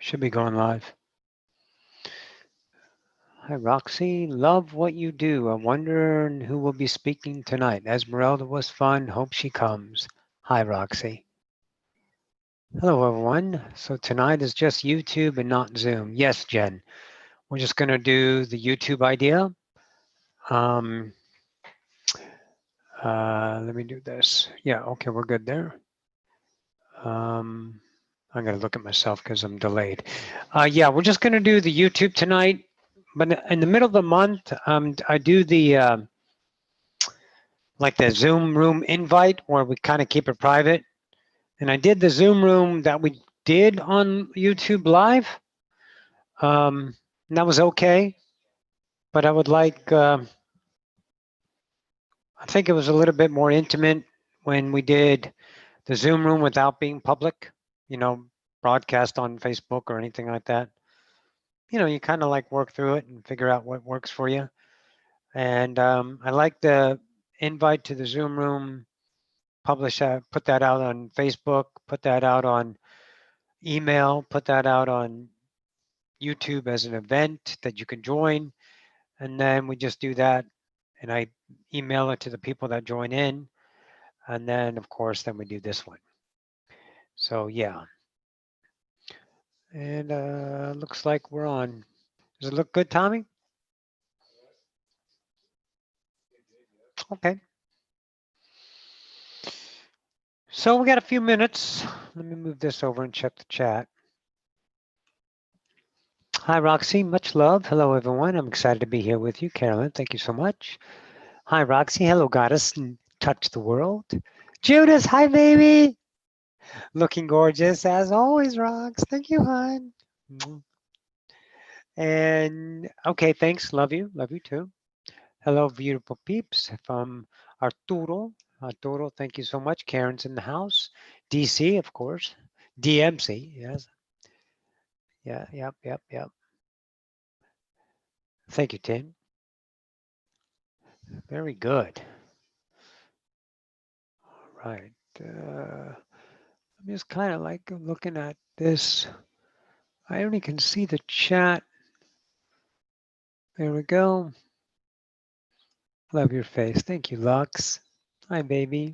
Should be going live. Hi, Roxy. Love what you do. I wonder who will be speaking tonight. Esmeralda was fun. Hope she comes. Hi, Roxy. Hello, everyone. So tonight is just YouTube and not Zoom. Yes, Jen. We're just going to do the YouTube idea. Let me do this. Yeah, okay, we're good there. I'm going to look at myself because I'm delayed. Yeah, we're just going to do the YouTube tonight. But in the middle of the month, I do the like the Zoom room invite where we kind of keep it private. And I did the Zoom room that we did on YouTube Live. That was okay. But I would like, I think it was a little bit more intimate when we did the Zoom room without being public, broadcast on Facebook or anything like that. You kind of like work through it and figure out what works for you. And I like the invite to the Zoom room, publish that, put that out on Facebook, put that out on email, put that out on YouTube as an event that you can join. And then we just do that. And I email it to the people that join in. And then, of course, then we do this one. So, yeah. And looks like we're on. Does it look good, Tommy? Okay. So we got a few minutes. Let me move this over and check the chat. Hi, Roxy. Much love. Hello, everyone. I'm excited to be here with you. Carolyn, thank you so much. Hi, Roxy. Hello, Goddess. Touch the world. Judas, hi, baby. Looking gorgeous as always, Rox. Thank you, hon. And okay, thanks. Love you. Love you too. Hello, beautiful peeps from Arturo. Arturo, thank you so much. Karen's in the house. DC, of course. DMC, yes. Yeah, yep. Thank you, Tim. Very good. All right. I'm just kind of like looking at this. I only can see the chat. There we go. Love your face. Thank you, Lux. Hi, baby.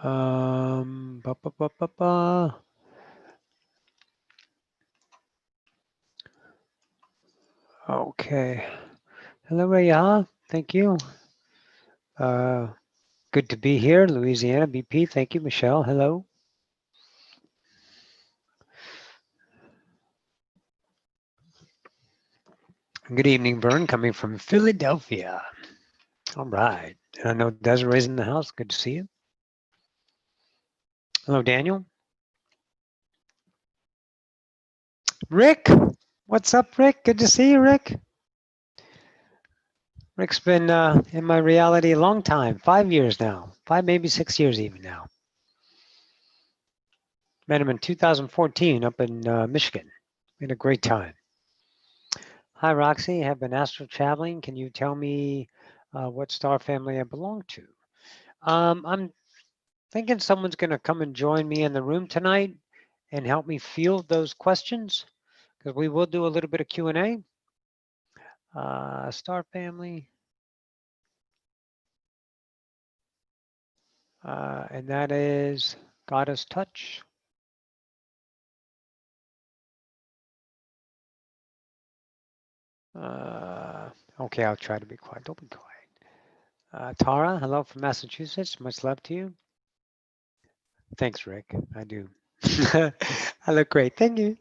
Ba, ba, ba, ba, ba. Okay. Hello, Raya. Thank you. Good to be here, Louisiana BP. Thank you, Michelle. Hello. Good evening, Vern, coming from Philadelphia. All right. I know Desiree's in the house. Good to see you. Hello, Daniel. Rick. What's up, Rick? Good to see you, Rick. Rick's been in my reality a long time, 5 years now, 5, maybe 6 years even now. Met him in 2014 up in Michigan. We had a great time. Hi, Roxy. Have been astral traveling. Can you tell me what star family I belong to? I'm thinking someone's going to come and join me in the room tonight and help me field those questions because we will do a little bit of Q&A. Star family. And that is Goddess Touch. Okay, I'll try to be quiet. Don't be quiet. Tara, hello from Massachusetts. Much love to you. Thanks, Rick. I do. I look great. Thank you.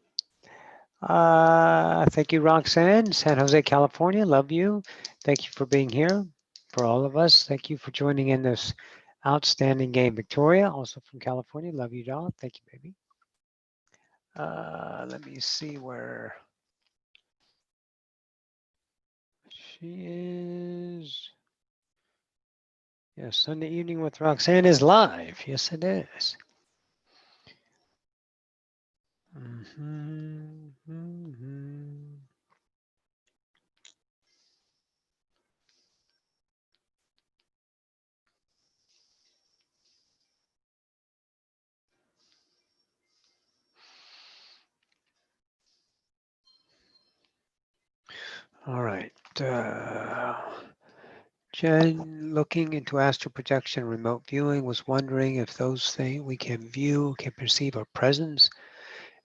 Thank you, Roxanne, San Jose, California. Love you. Thank you for being here. For all of us, thank you for joining in this outstanding game. Victoria, also from California. Love you, doll. Thank you, baby. Let me see where she is. Yes, Sunday evening with Roxanne is live. Yes, it is. All right. Jen, looking into astral projection, remote viewing, was wondering if those things we can view, can perceive our presence,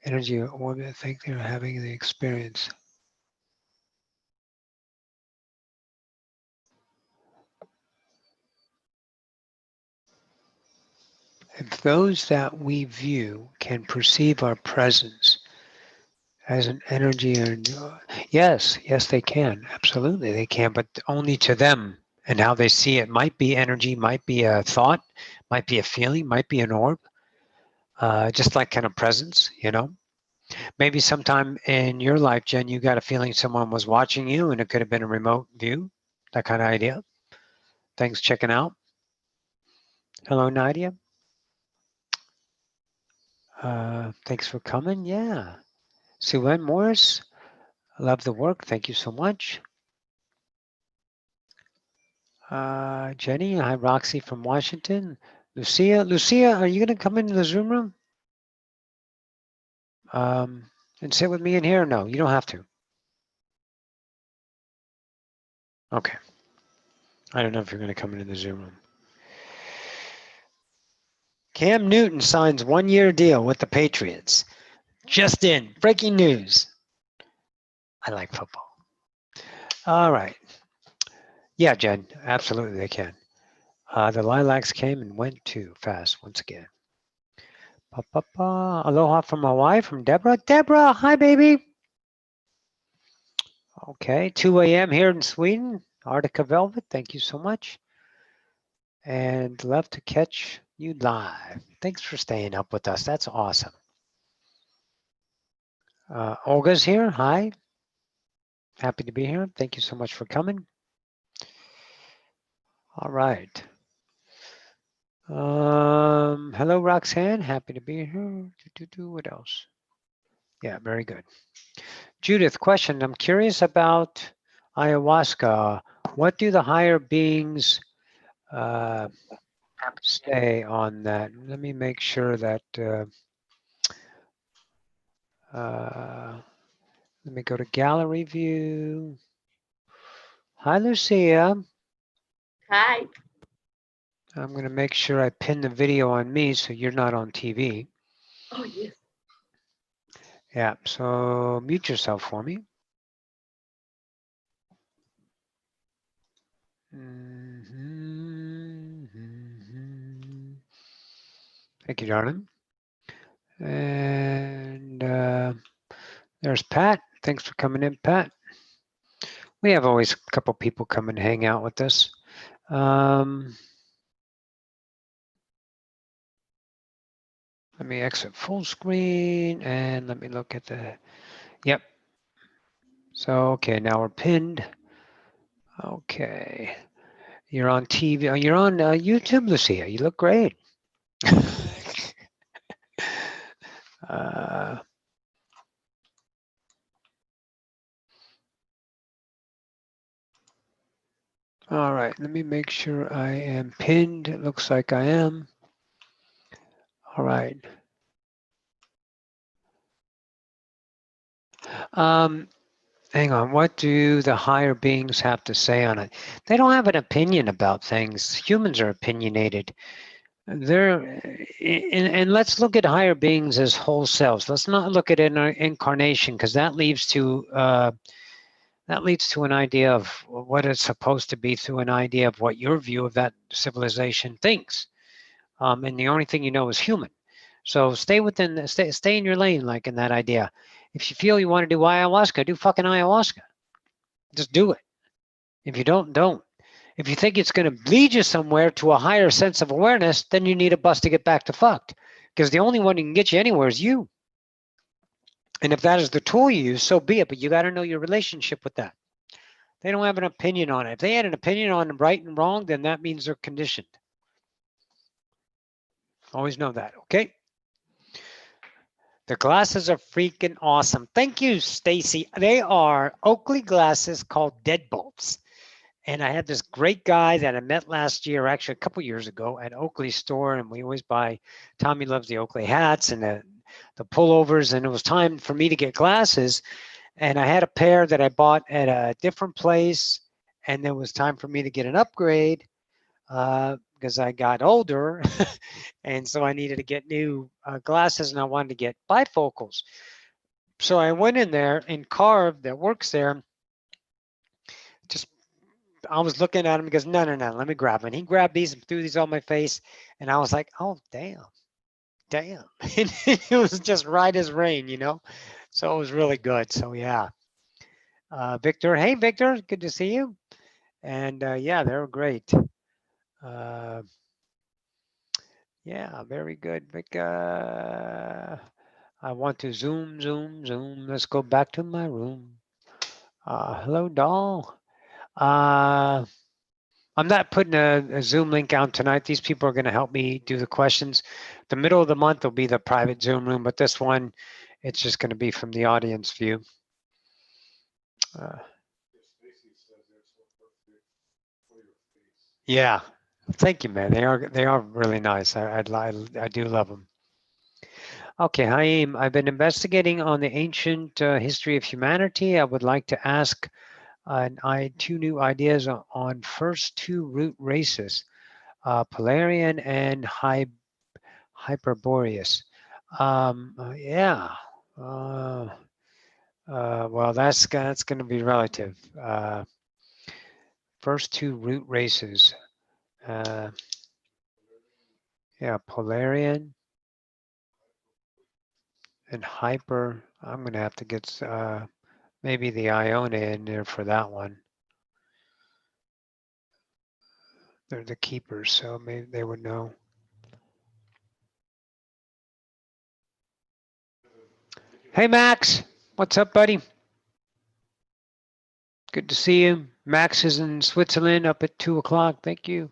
energy, or orbit. I think they're having the experience. If those that we view can perceive our presence as an energy, and yes, they can. Absolutely, they can, but only to them and how they see it. Might be energy, might be a thought, might be a feeling, might be an orb. Just like kind of presence, maybe sometime in your life, Jen, you got a feeling someone was watching you and it could have been a remote view, that kind of idea. Thanks checking out. Hello, Nadia. Thanks for coming. Yeah. Sue Ann Morris, I love the work. Thank you so much. Jenny, hi, Roxy from Washington. Lucia, are you going to come into the Zoom room? And sit with me in here? No, you don't have to. Okay. I don't know if you're going to come into the Zoom room. Cam Newton signs 1-year deal with the Patriots. Just in, breaking news. I like football. All right. Yeah, Jen, absolutely they can. The lilacs came and went too fast once again. Aloha from Hawaii, from Deborah. Deborah, hi, baby. Okay, 2 a.m. here in Sweden. Arctica Velvet, thank you so much. And love to catch you live. Thanks for staying up with us. That's awesome. Olga's here. Hi. Happy to be here. Thank you so much for coming. All right. Hello, Roxanne. Happy to be here. What else? Yeah, very good. Judith, question. I'm curious about ayahuasca. What do the higher beings say on that? Let me make sure that. Let me go to gallery view. Hi, Lucia. Hi. I'm going to make sure I pin the video on me so you're not on TV. Oh, yes. Yeah, so mute yourself for me. Thank you, darling. And there's Pat. Thanks for coming in, Pat. We have always a couple people come and hang out with us. Let me exit full screen and let me look at the, yep. So, okay, now we're pinned. Okay. You're on TV. Oh, you're on YouTube, Lucia. You look great. All right, let me make sure I am pinned. It looks like I am. All right. Hang on, what do the higher beings have to say on it? They don't have an opinion about things. Humans are opinionated. And let's look at higher beings as whole selves. Let's not look at incarnation, because that leads to an idea of what it's supposed to be through an idea of what your view of that civilization thinks. And the only thing you know is human. So stay in your lane, like in that idea. If you feel you want to do ayahuasca, do fucking ayahuasca. Just do it. If you don't. If you think it's going to lead you somewhere to a higher sense of awareness, then you need a bus to get back to fucked. Because the only one who can get you anywhere is you. And if that is the tool you use, so be it. But you got to know your relationship with that. They don't have an opinion on it. If they had an opinion on right and wrong, then that means they're conditioned. Always know that, okay? The glasses are freaking awesome. Thank you, Stacy. They are Oakley glasses called Deadbolts. And I had this great guy that I met last year, actually a couple years ago, at Oakley's store, and we always buy. Tommy loves the Oakley hats and the pullovers, and it was time for me to get glasses. And I had a pair that I bought at a different place, and it was time for me to get an upgrade because I got older, and so I needed to get new glasses, and I wanted to get bifocals. So I went in there, and Carve that works there, just I was looking at him. He goes, no, no, no, let me grab them. And he grabbed these and threw these on my face, and I was like, oh, damn. Damn. It was just right as rain, you know? So it was really good. So yeah. Victor, hey, Victor, good to see you. And yeah, they were great. Uh, yeah, very good. Vic, I want to zoom, zoom, zoom. Let's go back to my room. Hello, doll. I'm not putting a Zoom link out tonight. These people are going to help me do the questions. The middle of the month will be the private Zoom room, but this one, it's just going to be from the audience view. Yeah, thank you, man. They are really nice. I do love them. Okay, Haim, I've been investigating on the ancient history of humanity. I would like to ask two new ideas on first two root races, Polarization and Hyperborean. Yeah. Uh, well, that's going to be relative. First two root races. Uh, yeah, Polarization and Hyper. I'm going to have to get maybe the Iona in there for that one. They're the keepers, so maybe they would know. Hey, Max. What's up, buddy? Good to see you. Max is in Switzerland up at 2 o'clock. Thank you.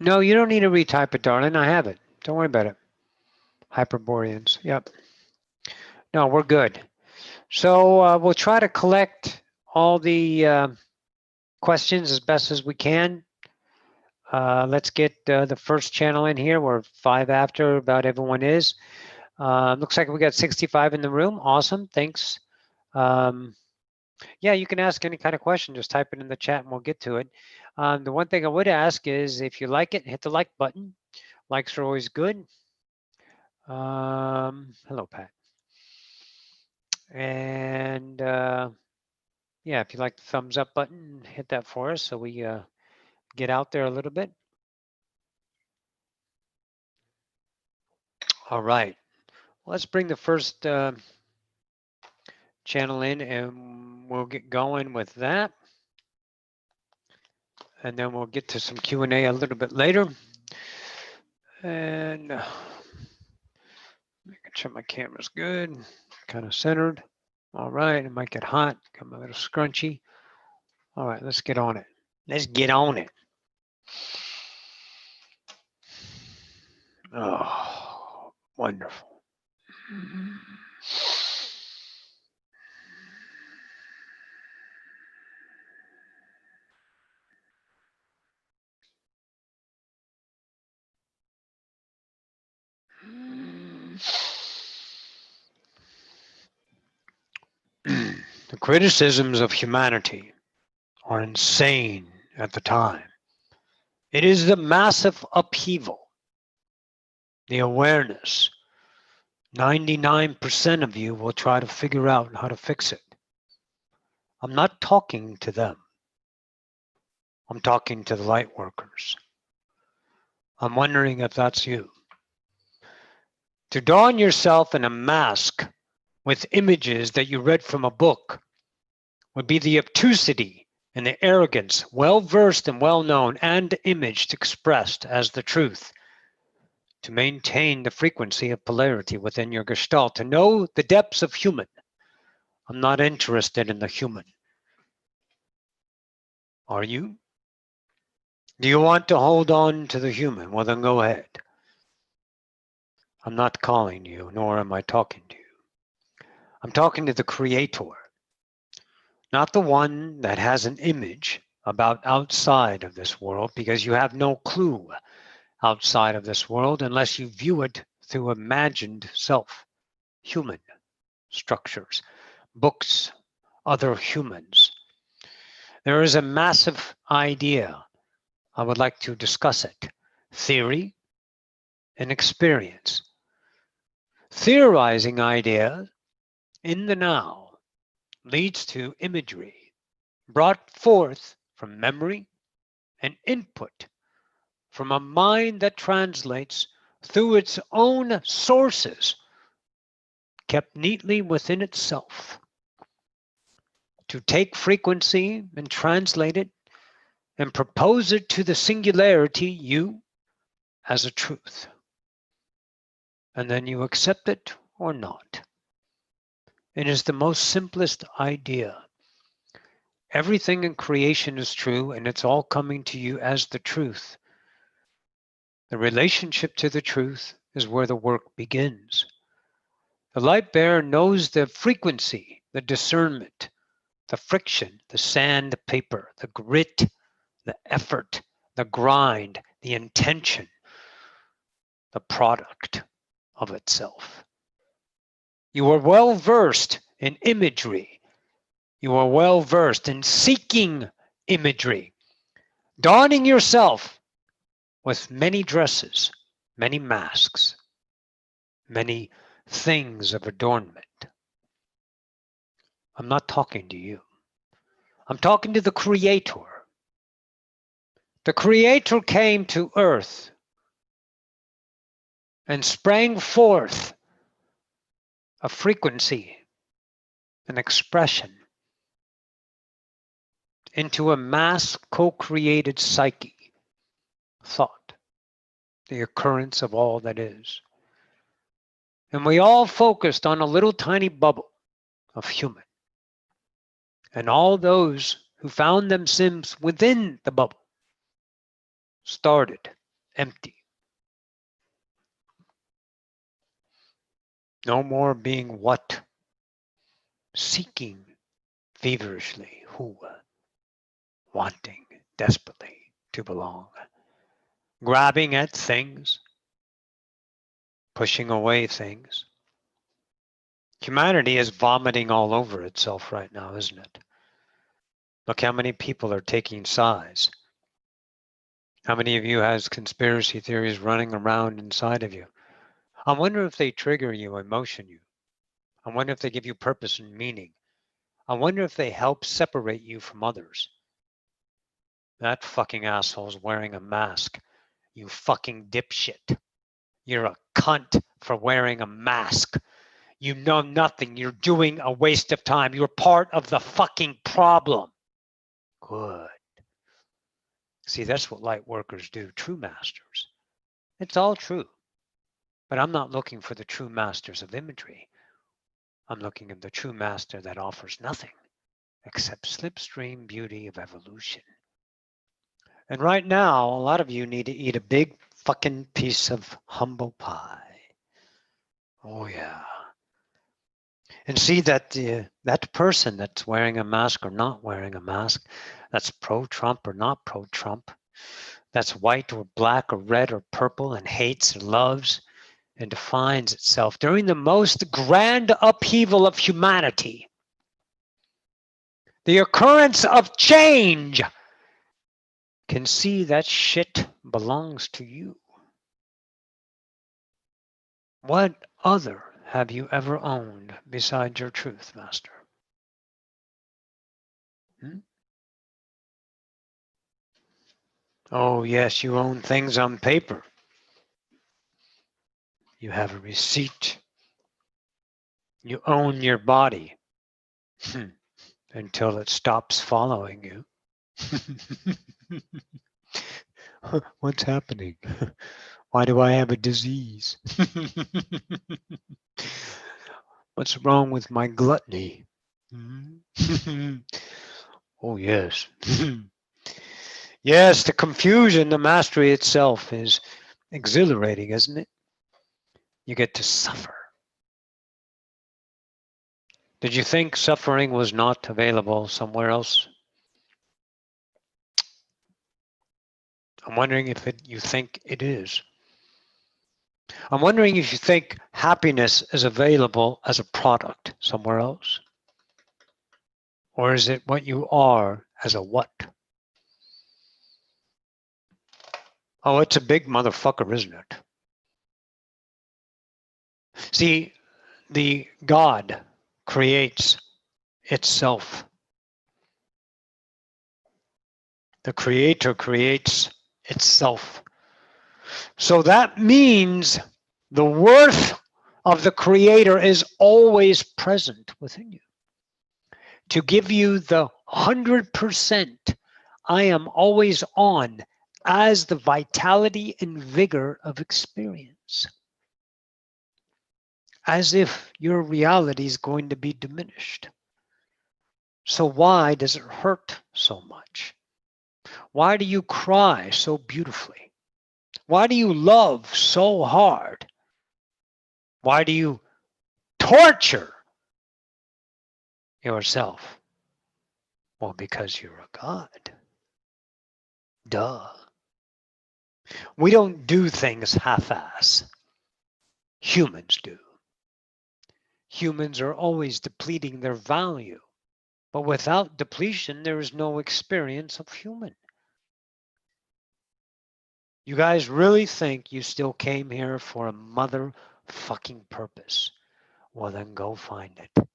No, you don't need to retype it, darling. I have it. Don't worry about it. Hyperboreans. Yep. No, we're good. So we'll try to collect all the questions as best as we can. Let's get the first channel in here. We're 5 after about everyone is. Looks like we got 65 in the room. Awesome. Thanks. Yeah, you can ask any kind of question. Just type it in the chat and we'll get to it. The one thing I would ask is if you like it, hit the like button. Likes are always good. Hello, Pat. And yeah, if you like the thumbs up button, hit that for us so we get out there a little bit. All right, let's bring the first channel in and we'll get going with that. And then we'll get to some Q&A a little bit later. And making sure my camera's good, kind of centered. All right, it might get hot, come a little scrunchy. All right, let's get on it. Let's get on it. Oh, wonderful. The criticisms of humanity are insane at the time. It is the massive upheaval, the awareness. 99% of you will try to figure out how to fix it. I'm not talking to them. I'm talking to the light workers. I'm wondering if that's you. To don yourself in a mask with images that you read from a book would be the obtusity and the arrogance, well versed and well known and imaged expressed as the truth. To maintain the frequency of polarity within your gestalt, to know the depths of human. I'm not interested in the human. Are you? Do you want to hold on to the human? Well, then go ahead. I'm not calling you, nor am I talking to you. I'm talking to the creator, not the one that has an image about outside of this world, because you have no clue outside of this world unless you view it through imagined self, human structures, books, other humans. There is a massive idea. I would like to discuss it. Theory and experience. Theorizing ideas in the now leads to imagery brought forth from memory and input from a mind that translates through its own sources, kept neatly within itself. To take frequency and translate it and propose it to the singularity, you, as a truth. And then you accept it or not. It is the most simplest idea. Everything in creation is true, and it's all coming to you as the truth. The relationship to the truth is where the work begins. The light bearer knows the frequency, the discernment, the friction, the sand, the paper, the grit, the effort, the grind, the intention, the product of itself. You are well versed in imagery. You are well versed in seeking imagery, donning yourself with many dresses, many masks, many things of adornment. I'm not talking to you. I'm talking to the Creator. The Creator came to earth and sprang forth a frequency, an expression into a mass co-created psyche, thought, the occurrence of all that is. And we all focused on a little tiny bubble of human. And all those who found themselves within the bubble started empty. No more being what? Seeking feverishly who? Wanting desperately to belong. Grabbing at things, pushing away things. Humanity is vomiting all over itself right now, isn't it? Look how many people are taking sides. How many of you has conspiracy theories running around inside of you? I wonder if they trigger you, emotion you. I wonder if they give you purpose and meaning. I wonder if they help separate you from others. That fucking asshole's wearing a mask. You fucking dipshit. You're a cunt for wearing a mask. You know nothing. You're doing a waste of time. You're part of the fucking problem. Good. See, that's what light workers do, true masters. It's all true. But I'm not looking for the true masters of imagery. I'm looking at the true master that offers nothing except slipstream beauty of evolution. And right now, a lot of you need to eat a big fucking piece of humble pie. Oh yeah. And see that that person that's wearing a mask or not wearing a mask, that's pro-Trump or not pro-Trump, that's white or black or red or purple and hates or loves and defines itself during the most grand upheaval of humanity, the occurrence of change, can see that shit belongs to you. What other have you ever owned besides your truth, Master? Oh, yes, you own things on paper. You have a receipt. You own your body until it stops following you. What's happening? Why do I have a disease? What's wrong with my gluttony? Oh, yes. Yes, the confusion, the mastery itself is exhilarating, isn't it? You get to suffer. Did you think suffering was not available somewhere else? I'm wondering if you think it is. I'm wondering if you think happiness is available as a product somewhere else, or is it what you are as a what? Oh, it's a big motherfucker, isn't it? See, the God creates itself. The creator creates itself. So that means the worth of the creator is always present within you. To give you the 100%, I am always on as the vitality and vigor of experience. As if your reality is going to be diminished. So why does it hurt so much? Why do you cry so beautifully? Why do you love so hard? Why do you torture yourself? Well, because you're a god. Duh. We don't do things half-ass. Humans do. Humans are always depleting their value. But without depletion, there is no experience of human. You guys really think you still came here for a motherfucking purpose? Well, then go find it.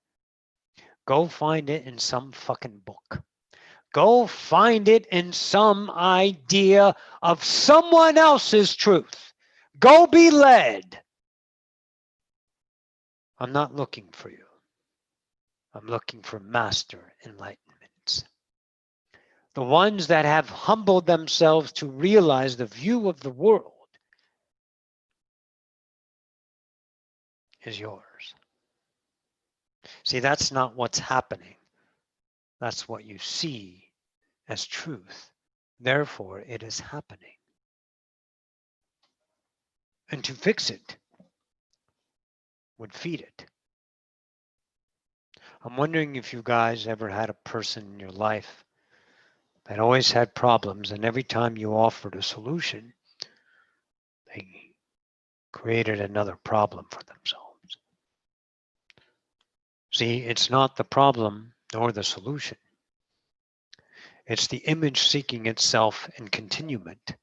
Go find it in some fucking book. Go find it in some idea of someone else's truth. Go be led. I'm not looking for you. I'm looking for master enlightenments. The ones that have humbled themselves to realize the view of the world is yours. See, that's not what's happening. That's what you see as truth. Therefore, it is happening. And to fix it would feed it. I'm wondering if you guys ever had a person in your life that always had problems, and every time you offered a solution, they created another problem for themselves. See, it's not the problem nor the solution. It's the image seeking itself in continuement.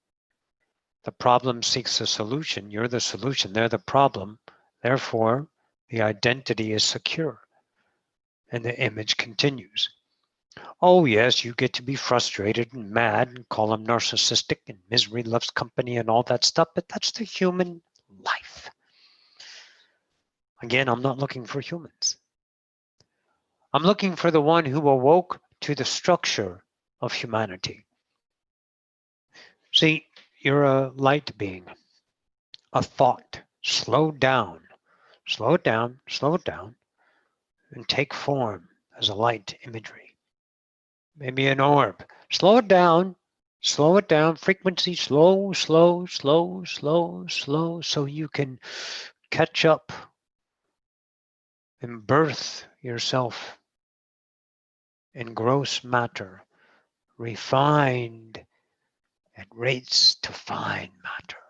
The problem seeks a solution. You're the solution. They're the problem. Therefore, the identity is secure. And the image continues. Oh, yes, you get to be frustrated and mad and call them narcissistic and misery loves company and all that stuff, but that's the human life. Again, I'm not looking for humans. I'm looking for the one who awoke to the structure of humanity. See, you're a light being, a thought. Slow down, slow it down, slow it down, and take form as a light imagery. Maybe an orb. Slow it down, frequency, slow, slow, slow, slow, slow, so you can catch up and birth yourself in gross matter, refined at rates to fine matter,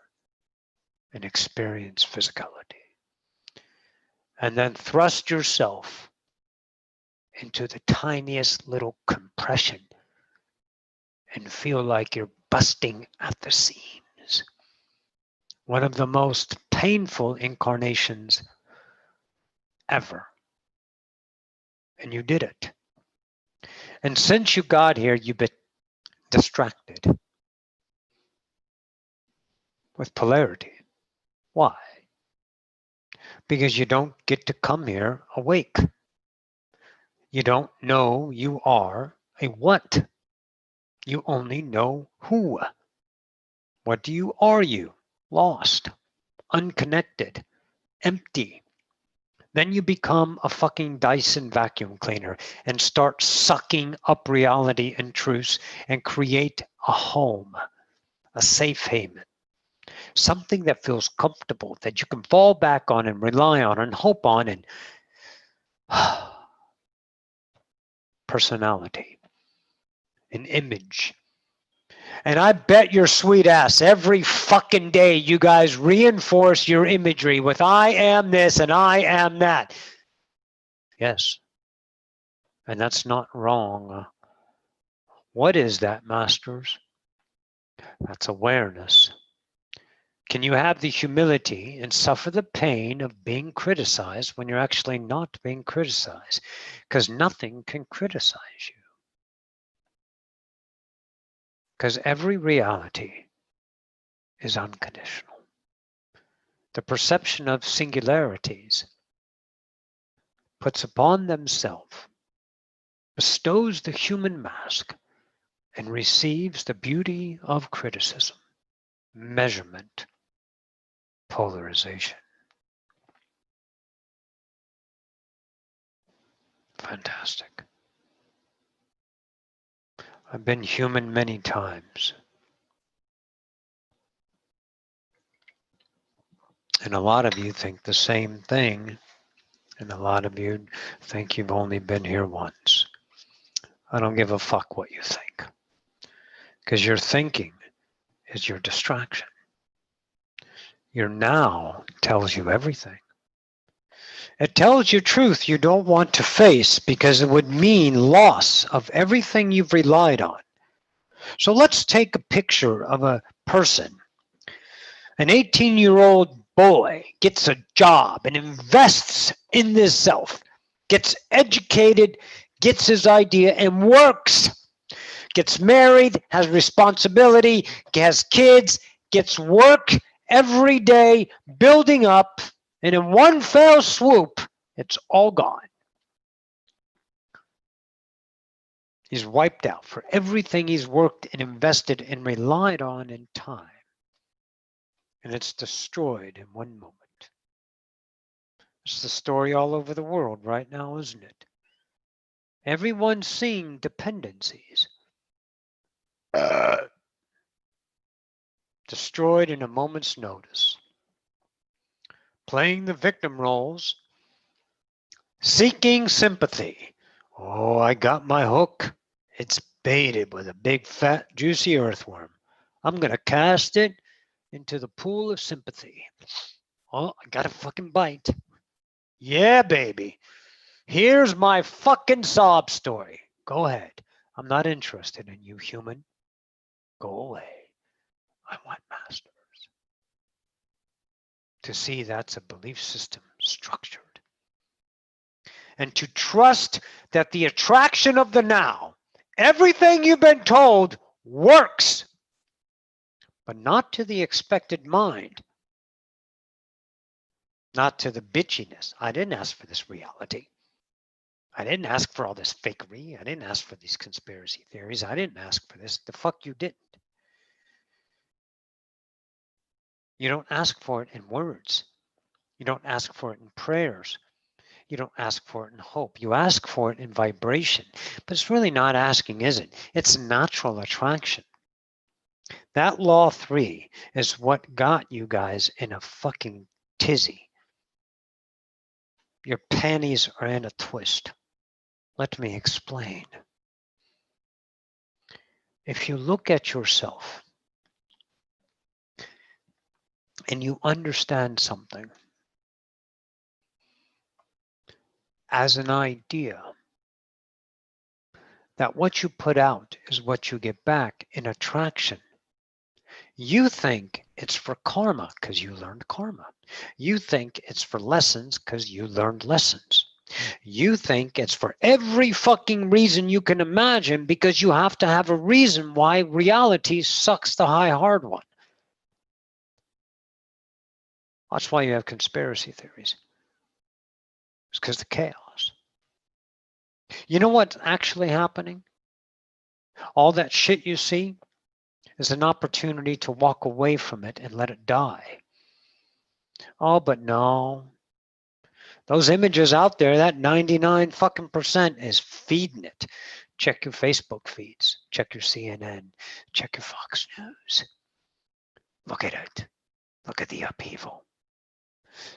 and experience physicality. And then thrust yourself into the tiniest little compression and feel like you're busting at the seams. One of the most painful incarnations ever. And you did it. And since you got here, you've been distracted with polarity. Why? Because you don't get to come here awake. You don't know you are a what. You only know who. What do you are you? Lost, unconnected, empty. Then you become a fucking Dyson vacuum cleaner and start sucking up reality and truths and create a home, a safe haven, something that feels comfortable, that you can fall back on and rely on and hope on, and personality, an image. And I bet your sweet ass every fucking day you guys reinforce your imagery with I am this and I am that. Yes. And that's not wrong. What is that, masters? That's awareness. Can you have the humility and suffer the pain of being criticized when you're actually not being criticized? Because nothing can criticize you. Because every reality is unconditional. The perception of singularities puts upon themselves, bestows the human mask, and receives the beauty of criticism, measurement, polarization. Fantastic. I've been human many times. And a lot of you think the same thing. And a lot of you think you've only been here once. I don't give a fuck what you think. Because your thinking is your distraction. Your now tells you everything. It tells you truth you don't want to face because it would mean loss of everything you've relied on. So let's take a picture of a person. An 18-year-old boy gets a job and invests in this self, gets educated, gets his idea and works, gets married, has responsibility, has kids, gets work every day, building up, and in one fell swoop, it's all gone. He's wiped out for everything he's worked and invested and relied on in time. And it's destroyed in one moment. It's the story all over the world right now, isn't it? Everyone's seeing dependencies. Destroyed in a moment's notice. Playing the victim roles. Seeking sympathy. Oh, I got my hook. It's baited with a big, fat, juicy earthworm. I'm going to cast it into the pool of sympathy. Oh, I got a fucking bite. Yeah, baby. Here's my fucking sob story. Go ahead. I'm not interested in you, human. Go away. I want masters. To see that's a belief system structured. And to trust that the attraction of the now, everything you've been told works, but not to the expected mind. Not to the bitchiness. I didn't ask for this reality. I didn't ask for all this fakery. I didn't ask for these conspiracy theories. I didn't ask for this. The fuck you didn't. You don't ask for it in words. You don't ask for it in prayers. You don't ask for it in hope. You ask for it in vibration. But it's really not asking, is it? It's natural attraction. That law 3 is what got you guys in a fucking tizzy. Your panties are in a twist. Let me explain. If you look at yourself and you understand something as an idea, that what you put out is what you get back in attraction, you think it's for karma because you learned karma. You think it's for lessons because you learned lessons. You think it's for every fucking reason you can imagine because you have to have a reason why reality sucks the high hard one. That's why you have conspiracy theories. It's because of chaos. You know what's actually happening? All that shit you see is an opportunity to walk away from it and let it die. Oh, but no. Those images out there, that 99 fucking percent is feeding it. Check your Facebook feeds. Check your CNN. Check your Fox News. Look at it. Look at the upheaval.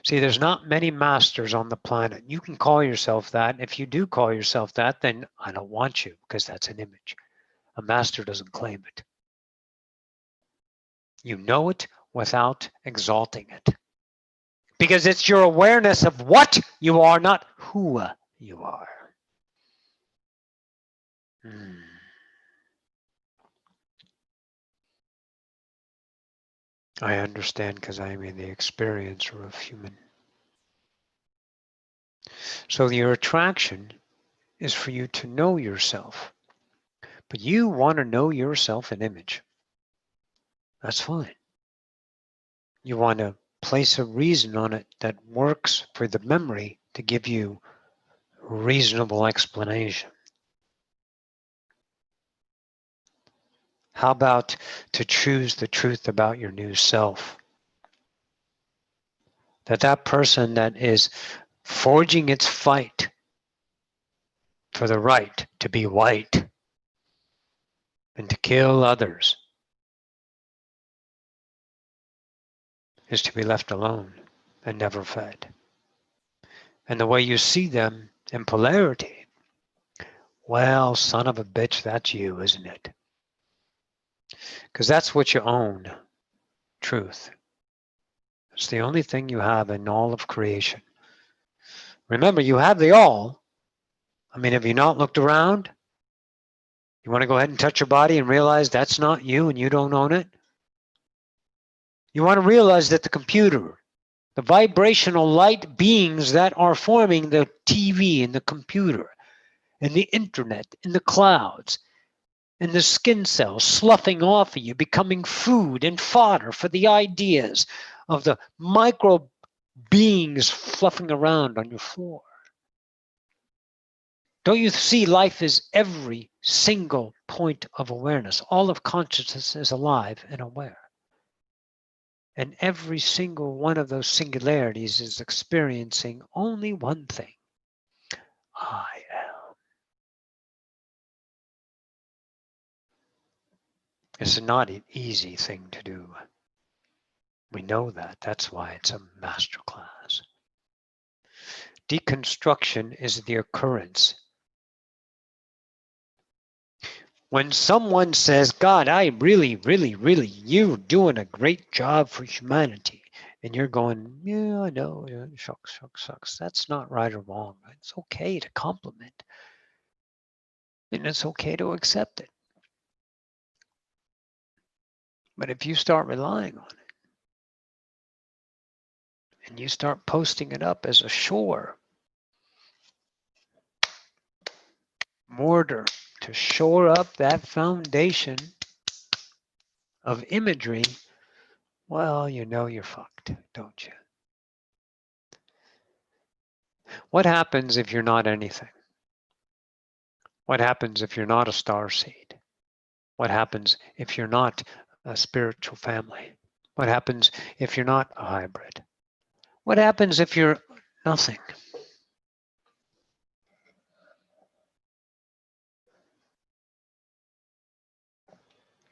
See, there's not many masters on the planet. You can call yourself that. If you do call yourself that, then I don't want you because that's an image. A master doesn't claim it. You know it without exalting it. Because it's your awareness of what you are, not who you are. I understand because I am the experiencer of human. So your attraction is for you to know yourself. But you want to know yourself in image. That's fine. You want to place a reason on it that works for the memory to give you reasonable explanation. How about to choose the truth about your new self? That person that is forging its fight for the right to be white and to kill others is to be left alone and never fed. And the way you see them in polarity, well, son of a bitch, that's you, isn't it? Because that's what you own, truth. It's the only thing you have in all of creation. Remember, you have the all. I mean, have you not looked around? You want to go ahead and touch your body and realize that's not you and you don't own it? You want to realize that the computer, the vibrational light beings that are forming the TV and the computer and the internet and the clouds and the skin cells sloughing off of you, becoming food and fodder for the ideas of the micro beings fluffing around on your floor. Don't you see life as every single point of awareness? All of consciousness is alive and aware. And every single one of those singularities is experiencing only one thing. I am. It's not an easy thing to do. We know that. That's why it's a master class. Deconstruction is the occurrence. When someone says, God, I really, you're doing a great job for humanity. And you're going, yeah, I know, yeah, shucks. That's not right or wrong. It's okay to compliment. And it's okay to accept it. But if you start relying on it, and you start posting it up as a shore, mortar to shore up that foundation of imagery, well, you know you're fucked, don't you? What happens if you're not anything? What happens if you're not a star seed? What happens if you're not a spiritual family? What happens if you're not a hybrid? What happens if you're nothing?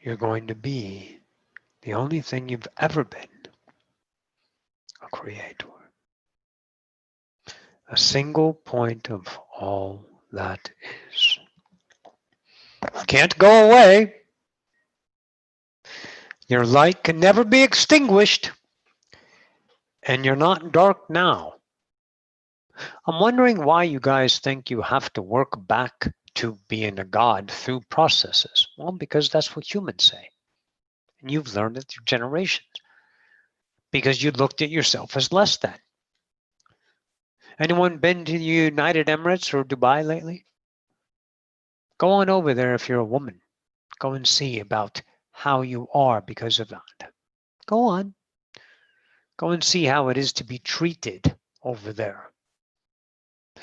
You're going to be the only thing you've ever been, a creator. A single point of all that is. Can't go away. Your light can never be extinguished. And you're not dark now. I'm wondering why you guys think you have to work back to being a god through processes. Well, because that's what humans say. And you've learned it through generations. Because you looked at yourself as less than. Anyone been to the United Emirates or Dubai lately? Go on over there if you're a woman. Go and see about how you are because of that. Go on. Go and see how it is to be treated over there.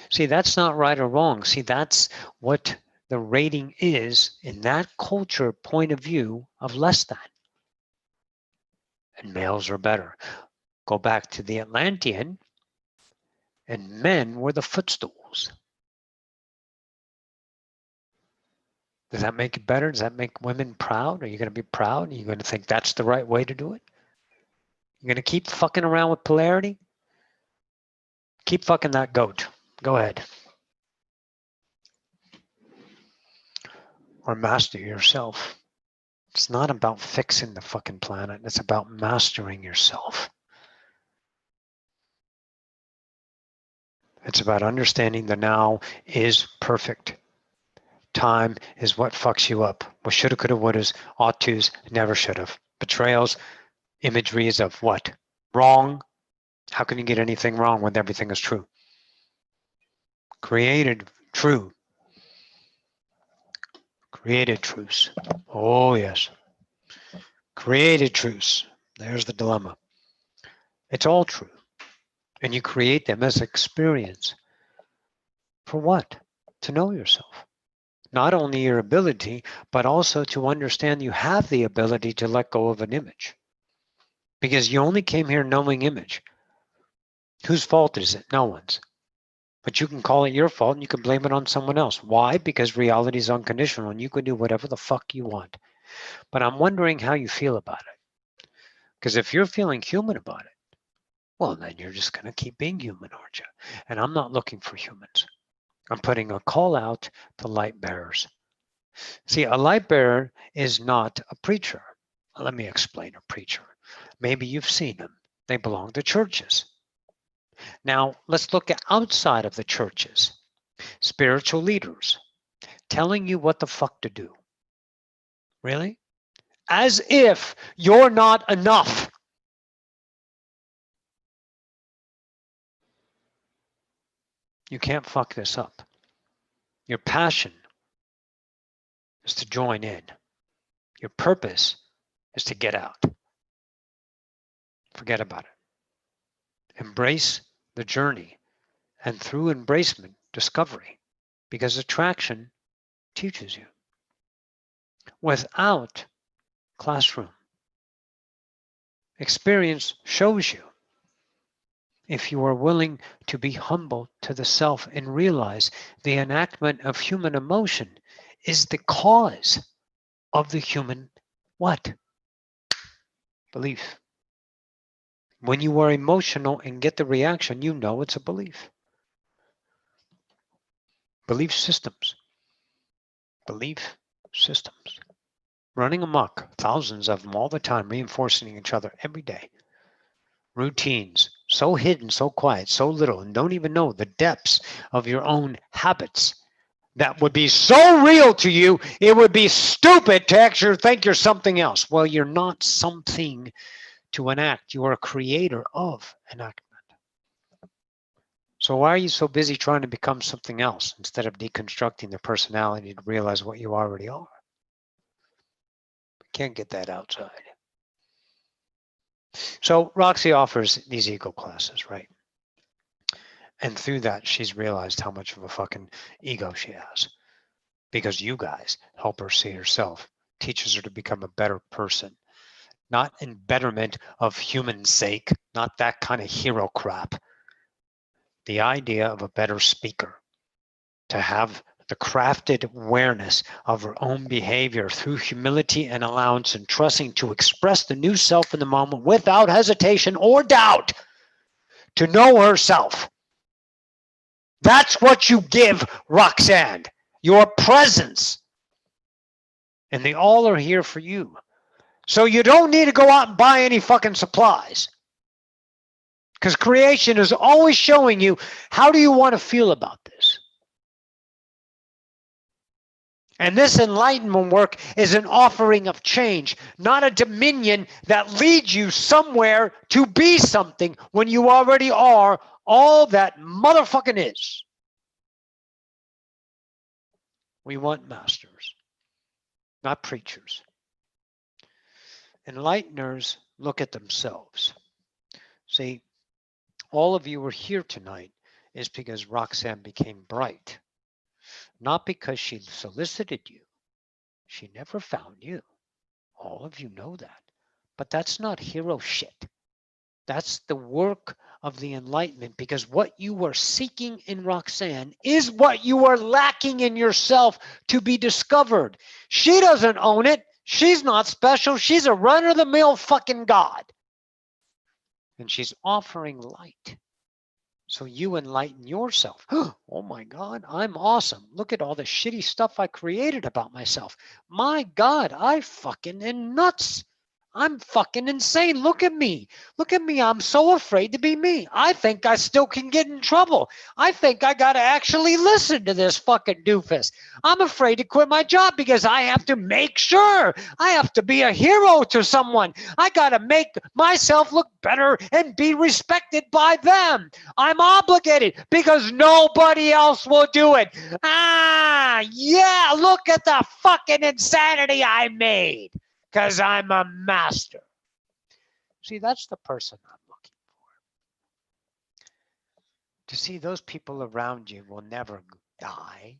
See, that's not right or wrong. See, that's what the rating is in that culture point of view of less than. And males are better. Go back to the Atlantean, and men were the footstools. Does that make it better? Does that make women proud? Are you going to be proud? Are you going to think that's the right way to do it? You're going to keep fucking around with polarity? Keep fucking that goat. Go ahead. Or master yourself. It's not about fixing the fucking planet. It's about mastering yourself. It's about understanding the now is perfect. Time is what fucks you up. What shoulda, coulda, wouldas, ought tos, never should have. Betrayals, imagery is of what? Wrong. How can you get anything wrong when everything is true? Created true. Created truths. Oh, yes. Created truths. There's the dilemma. It's all true. And you create them as experience. For what? To know yourself. Not only your ability, but also to understand you have the ability to let go of an image. Because you only came here knowing image. Whose fault is it? No one's. But you can call it your fault and you can blame it on someone else. Why? Because reality is unconditional and you can do whatever the fuck you want. But I'm wondering how you feel about it. Because if you're feeling human about it, well, then you're just going to keep being human, aren't you? And I'm not looking for humans. I'm putting a call out to light bearers. See, a light bearer is not a preacher. Let me explain a preacher. Maybe you've seen them. They belong to churches. Now, let's look outside of the churches. Spiritual leaders telling you what the fuck to do. Really? As if you're not enough. You can't fuck this up. Your passion is to join in. Your purpose is to get out. Forget about it. Embrace the journey, and through embracement, discovery, because attraction teaches you. Without classroom, experience shows you. If you are willing to be humble to the self and realize the enactment of human emotion is the cause of the human what? Belief. When you are emotional and get the reaction, you know it's a belief. Belief systems. Belief systems. Running amok, thousands of them all the time, reinforcing each other every day. Routines, so hidden, so quiet, so little, and don't even know the depths of your own habits that would be so real to you, it would be stupid to actually think you're something else. Well, you're not something to enact. You are a creator of enactment. So why are you so busy trying to become something else instead of deconstructing the personality to realize what you already are? Can't get that outside. So Roxy offers these ego classes, right? And through that, she's realized how much of a fucking ego she has. Because you guys help her see herself, teaches her to become a better person. Not in betterment of human sake, not that kind of hero crap. The idea of a better speaker, to have the crafted awareness of her own behavior through humility and allowance and trusting to express the new self in the moment without hesitation or doubt, to know herself. That's what you give Roxanne, your presence. And they all are here for you. So you don't need to go out and buy any fucking supplies. Because creation is always showing you, how do you want to feel about this? And this enlightenment work is an offering of change, not a dominion that leads you somewhere to be something when you already are all that motherfucking is. We want masters, not preachers. Enlighteners look at themselves. See, all of you are here tonight is because Roxanne became bright. Not because she solicited you. She never found you. All of you know that. But that's not hero shit. That's the work of the enlightenment, because what you are seeking in Roxanne is what you are lacking in yourself to be discovered. She doesn't own it. She's not special. She's a run-of-the-mill fucking god. And she's offering light. So you enlighten yourself. Oh my God, I'm awesome. Look at all the shitty stuff I created about myself. My God, I fucking am nuts. I'm fucking insane. Look at me. Look at me. I'm so afraid to be me. I think I still can get in trouble. I think I got to actually listen to this fucking doofus. I'm afraid to quit my job because I have to make sure I have to be a hero to someone. I got to make myself look better and be respected by them. I'm obligated because nobody else will do it. Ah, yeah, look at the fucking insanity I made because I'm a master. See, that's the person I'm looking for. To see those people around you will never die.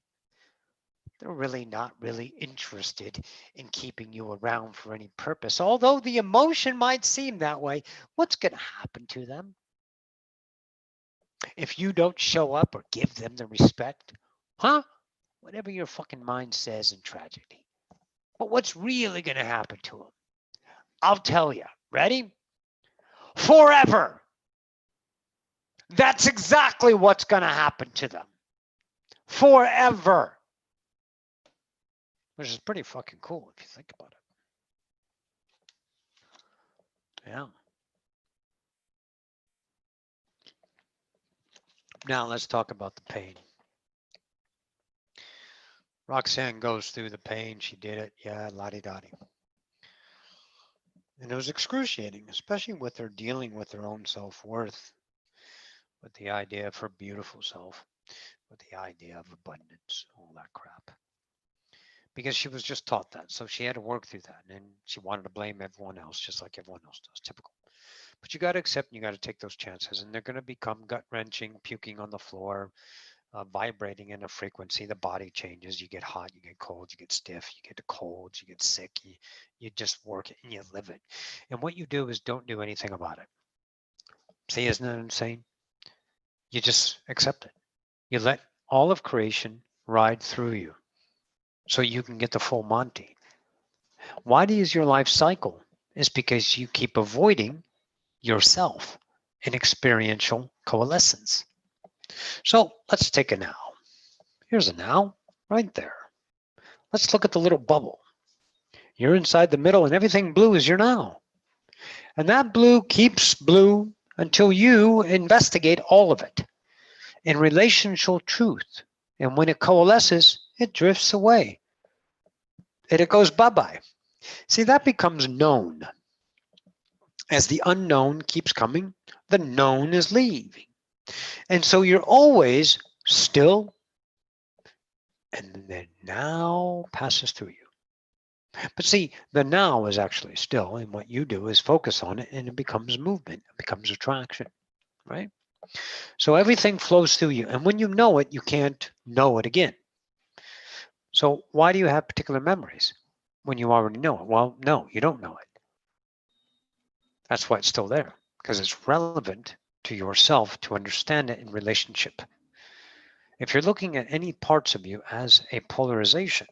They're really not really interested in keeping you around for any purpose. Although the emotion might seem that way, what's going to happen to them? If you don't show up or give them the respect, huh? Whatever your fucking mind says in tragedy. But what's really going to happen to them? I'll tell you. Ready? Forever. That's exactly what's going to happen to them. Forever. Which is pretty fucking cool if you think about it. Yeah. Now let's talk about the pain. Roxanne goes through the pain. She did it. Yeah, la-di-da-di. And it was excruciating, especially with her dealing with her own self-worth, with the idea of her beautiful self, with the idea of abundance, all that crap. Because she was just taught that. So she had to work through that. And she wanted to blame everyone else, just like everyone else does. Typical. But you got to accept and you got to take those chances. And they're going to become gut-wrenching, puking on the floor, vibrating in a frequency. The body changes. You get hot, you get cold, you get stiff, you get colds, you get sick. You just work it and you live it. And what you do is don't do anything about it. See, isn't that insane? You just accept it. You let all of creation ride through you so you can get the full Monty. Why is your life cycle? It's because you keep avoiding yourself in experiential coalescence. So let's take a now. Here's a now right there. Let's look at the little bubble. You're inside the middle and everything blue is your now. And that blue keeps blue until you investigate all of it in relational truth. And when it coalesces, it drifts away. And it goes bye-bye. See, that becomes known. As the unknown keeps coming, the known is leaving. And so you're always still, and then now passes through you. But see, the now is actually still, and what you do is focus on it, and it becomes movement, it becomes attraction, right? So everything flows through you, and when you know it, you can't know it again. So why do you have particular memories when you already know it? Well, no, you don't know it. That's why it's still there, because it's relevant to yourself to understand it in relationship. If you're looking at any parts of you as a polarization,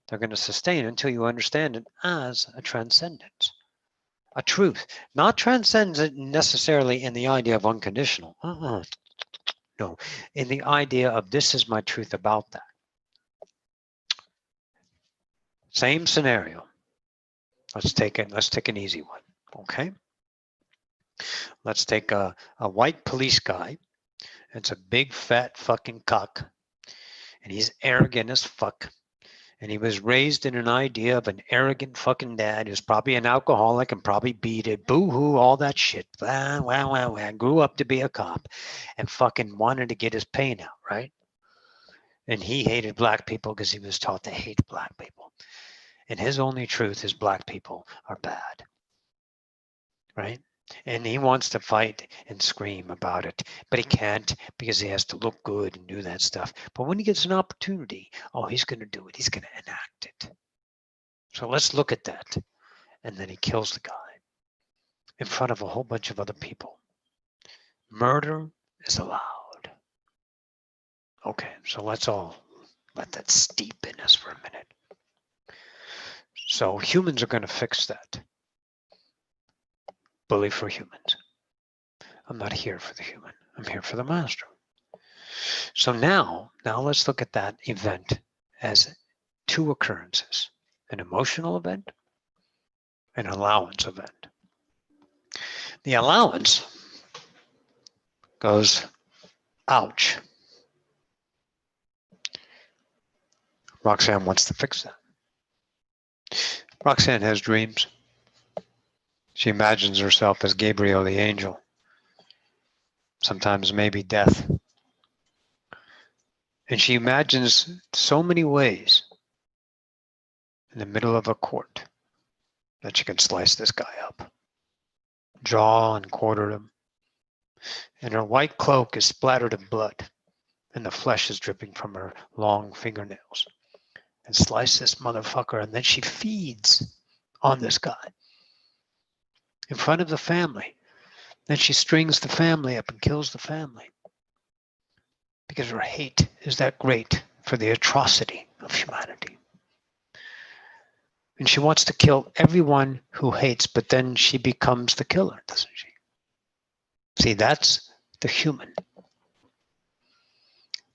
they're going to sustain until you understand it as a transcendence, a truth, not transcendent necessarily in the idea of unconditional. No, in the idea of this is my truth about that. Same scenario. Let's take an easy one. Okay. Let's take a white police guy. It's a big fat fucking cuck. And he's arrogant as fuck. And he was raised in an idea of an arrogant fucking dad who's probably an alcoholic and probably beat it, boo-hoo, all that shit. Wow. Grew up to be a cop and fucking wanted to get his pain out, right? And he hated black people because he was taught to hate black people. And his only truth is black people are bad, right? And he wants to fight and scream about it, but he can't because he has to look good and do that stuff. But when he gets an opportunity, oh, he's going to do it. He's going to enact it. So let's look at that. And then he kills the guy in front of a whole bunch of other people. Murder is allowed. Okay, so let's all let that steep in us for a minute. So humans are going to fix that. Bully for humans. I'm not here for the human. I'm here for the master. So now let's look at that event as two occurrences, an emotional event, an allowance event. The allowance goes, ouch. Roxanne wants to fix that. Roxanne has dreams. She imagines herself as Gabriel the angel, sometimes maybe death. And she imagines so many ways in the middle of a court that she can slice this guy up, jaw and quarter him. And her white cloak is splattered in blood, and the flesh is dripping from her long fingernails. And slice this motherfucker, and then she feeds on this guy in front of the family. Then she strings the family up and kills the family because her hate is that great for the atrocity of humanity. And she wants to kill everyone who hates, but then she becomes the killer, doesn't she? See, that's the human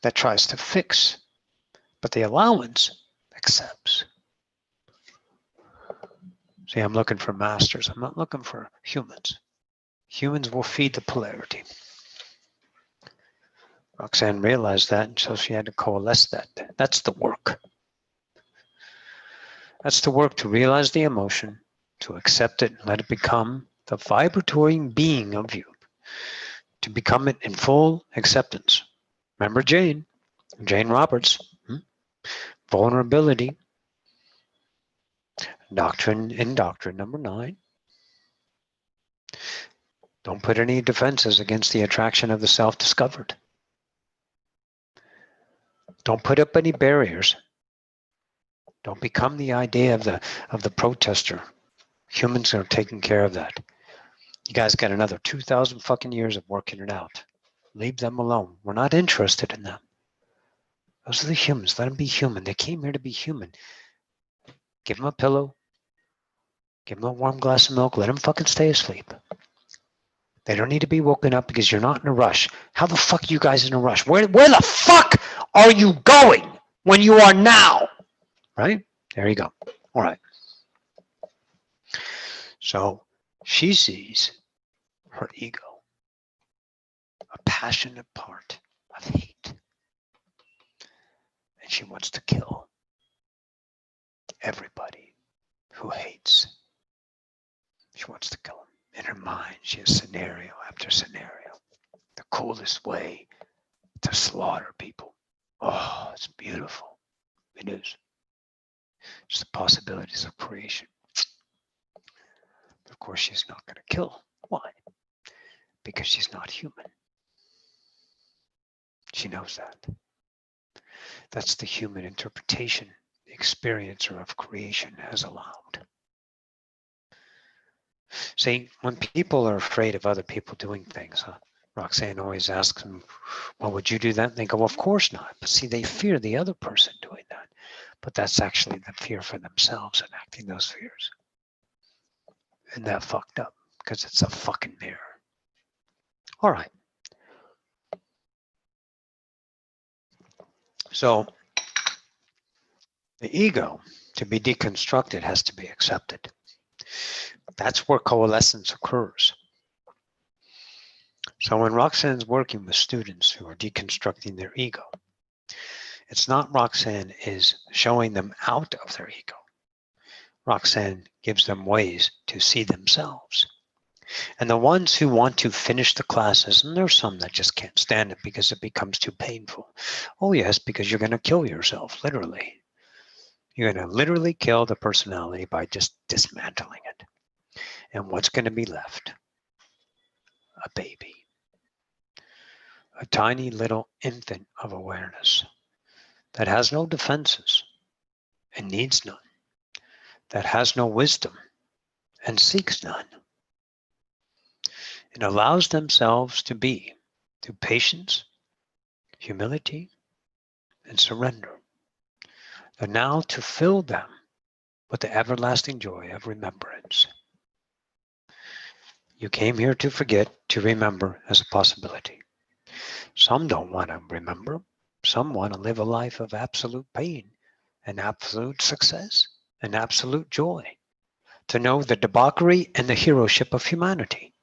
that tries to fix, but the allowance accepts. See, I'm looking for masters. I'm not looking for humans. Humans will feed the polarity. Roxanne realized that, and so she had to coalesce that. That's the work. That's the work, to realize the emotion, to accept it, and let it become the vibratory being of you, to become it in full acceptance. Remember Jane Roberts, vulnerability, doctrine number 9. Don't put any defenses against the attraction of the self-discovered. Don't put up any barriers. Don't become the idea of the protester. Humans are taking care of that. You guys got another 2,000 fucking years of working it out. Leave them alone. We're not interested in them. Those are the humans. Let them be human. They came here to be human. Give them a pillow. Give them a warm glass of milk. Let them fucking stay asleep. They don't need to be woken up because you're not in a rush. How the fuck are you guys in a rush? Where the fuck are you going when you are now? Right? There you go. All right. So she sees her ego, a passionate part of hate. And she wants to kill everybody who hates. She wants to kill them. In her mind, she has scenario after scenario. The coolest way to slaughter people. Oh, it's beautiful. It is. It's the possibilities of creation. Of course, she's not going to kill. Why? Because she's not human. She knows that. That's the human interpretation the experiencer of creation has allowed. See, when people are afraid of other people doing things, Roxanne always asks them, well, would you do that? And they go, of course not. But see, they fear the other person doing that. But that's actually the fear for themselves enacting those fears. And that fucked up because it's a fucking mirror. All right. So the ego, to be deconstructed, has to be accepted. That's where coalescence occurs. So when Roxanne's working with students who are deconstructing their ego, it's not Roxanne is showing them out of their ego. Roxanne gives them ways to see themselves. And the ones who want to finish the classes, and there's some that just can't stand it because it becomes too painful. Oh yes, because you're going to kill yourself, literally. You're going to literally kill the personality by just dismantling it. And what's going to be left? A baby. A tiny little infant of awareness that has no defenses and needs none, that has no wisdom and seeks none. It allows themselves to be through patience, humility, and surrender. And now to fill them with the everlasting joy of remembrance. You came here to forget, to remember as a possibility. Some don't want to remember. Some want to live a life of absolute pain and absolute success and absolute joy. To know the debauchery and the heroship of humanity.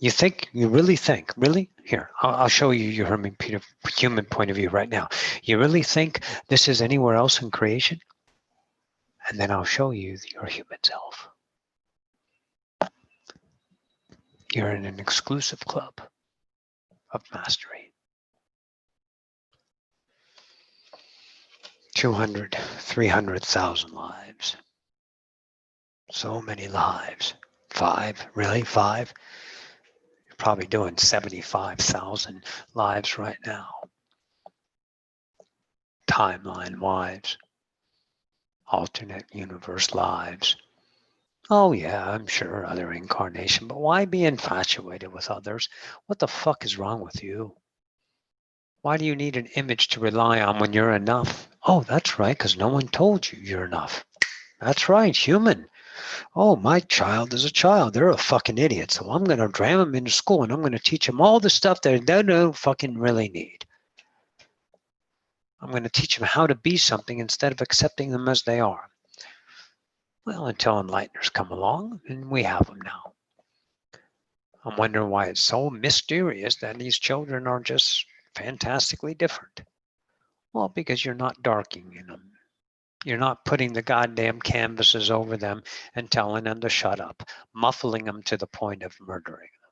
You really think, really? Here, I'll show you your human point of view right now. You really think this is anywhere else in creation? And then I'll show you your human self. You're in an exclusive club of mastery. 200, 300,000 lives. So many lives. 5, really? 5? You're probably doing 75,000 lives right now. Timeline lives. Alternate universe lives. Oh yeah, I'm sure other incarnation, but why be infatuated with others? What the fuck is wrong with you? Why do you need an image to rely on when you're enough? Oh, that's right, because no one told you you're enough. That's right, human. Oh, my child is a child. They're a fucking idiot. So I'm going to dram them into school and I'm going to teach them all the stuff that they don't fucking really need. I'm going to teach them how to be something instead of accepting them as they are. Well, until enlighteners come along, and we have them now. I'm wondering why it's so mysterious that these children are just fantastically different. Well, because you're not darking in them. You're not putting the goddamn canvases over them and telling them to shut up, muffling them to the point of murdering them,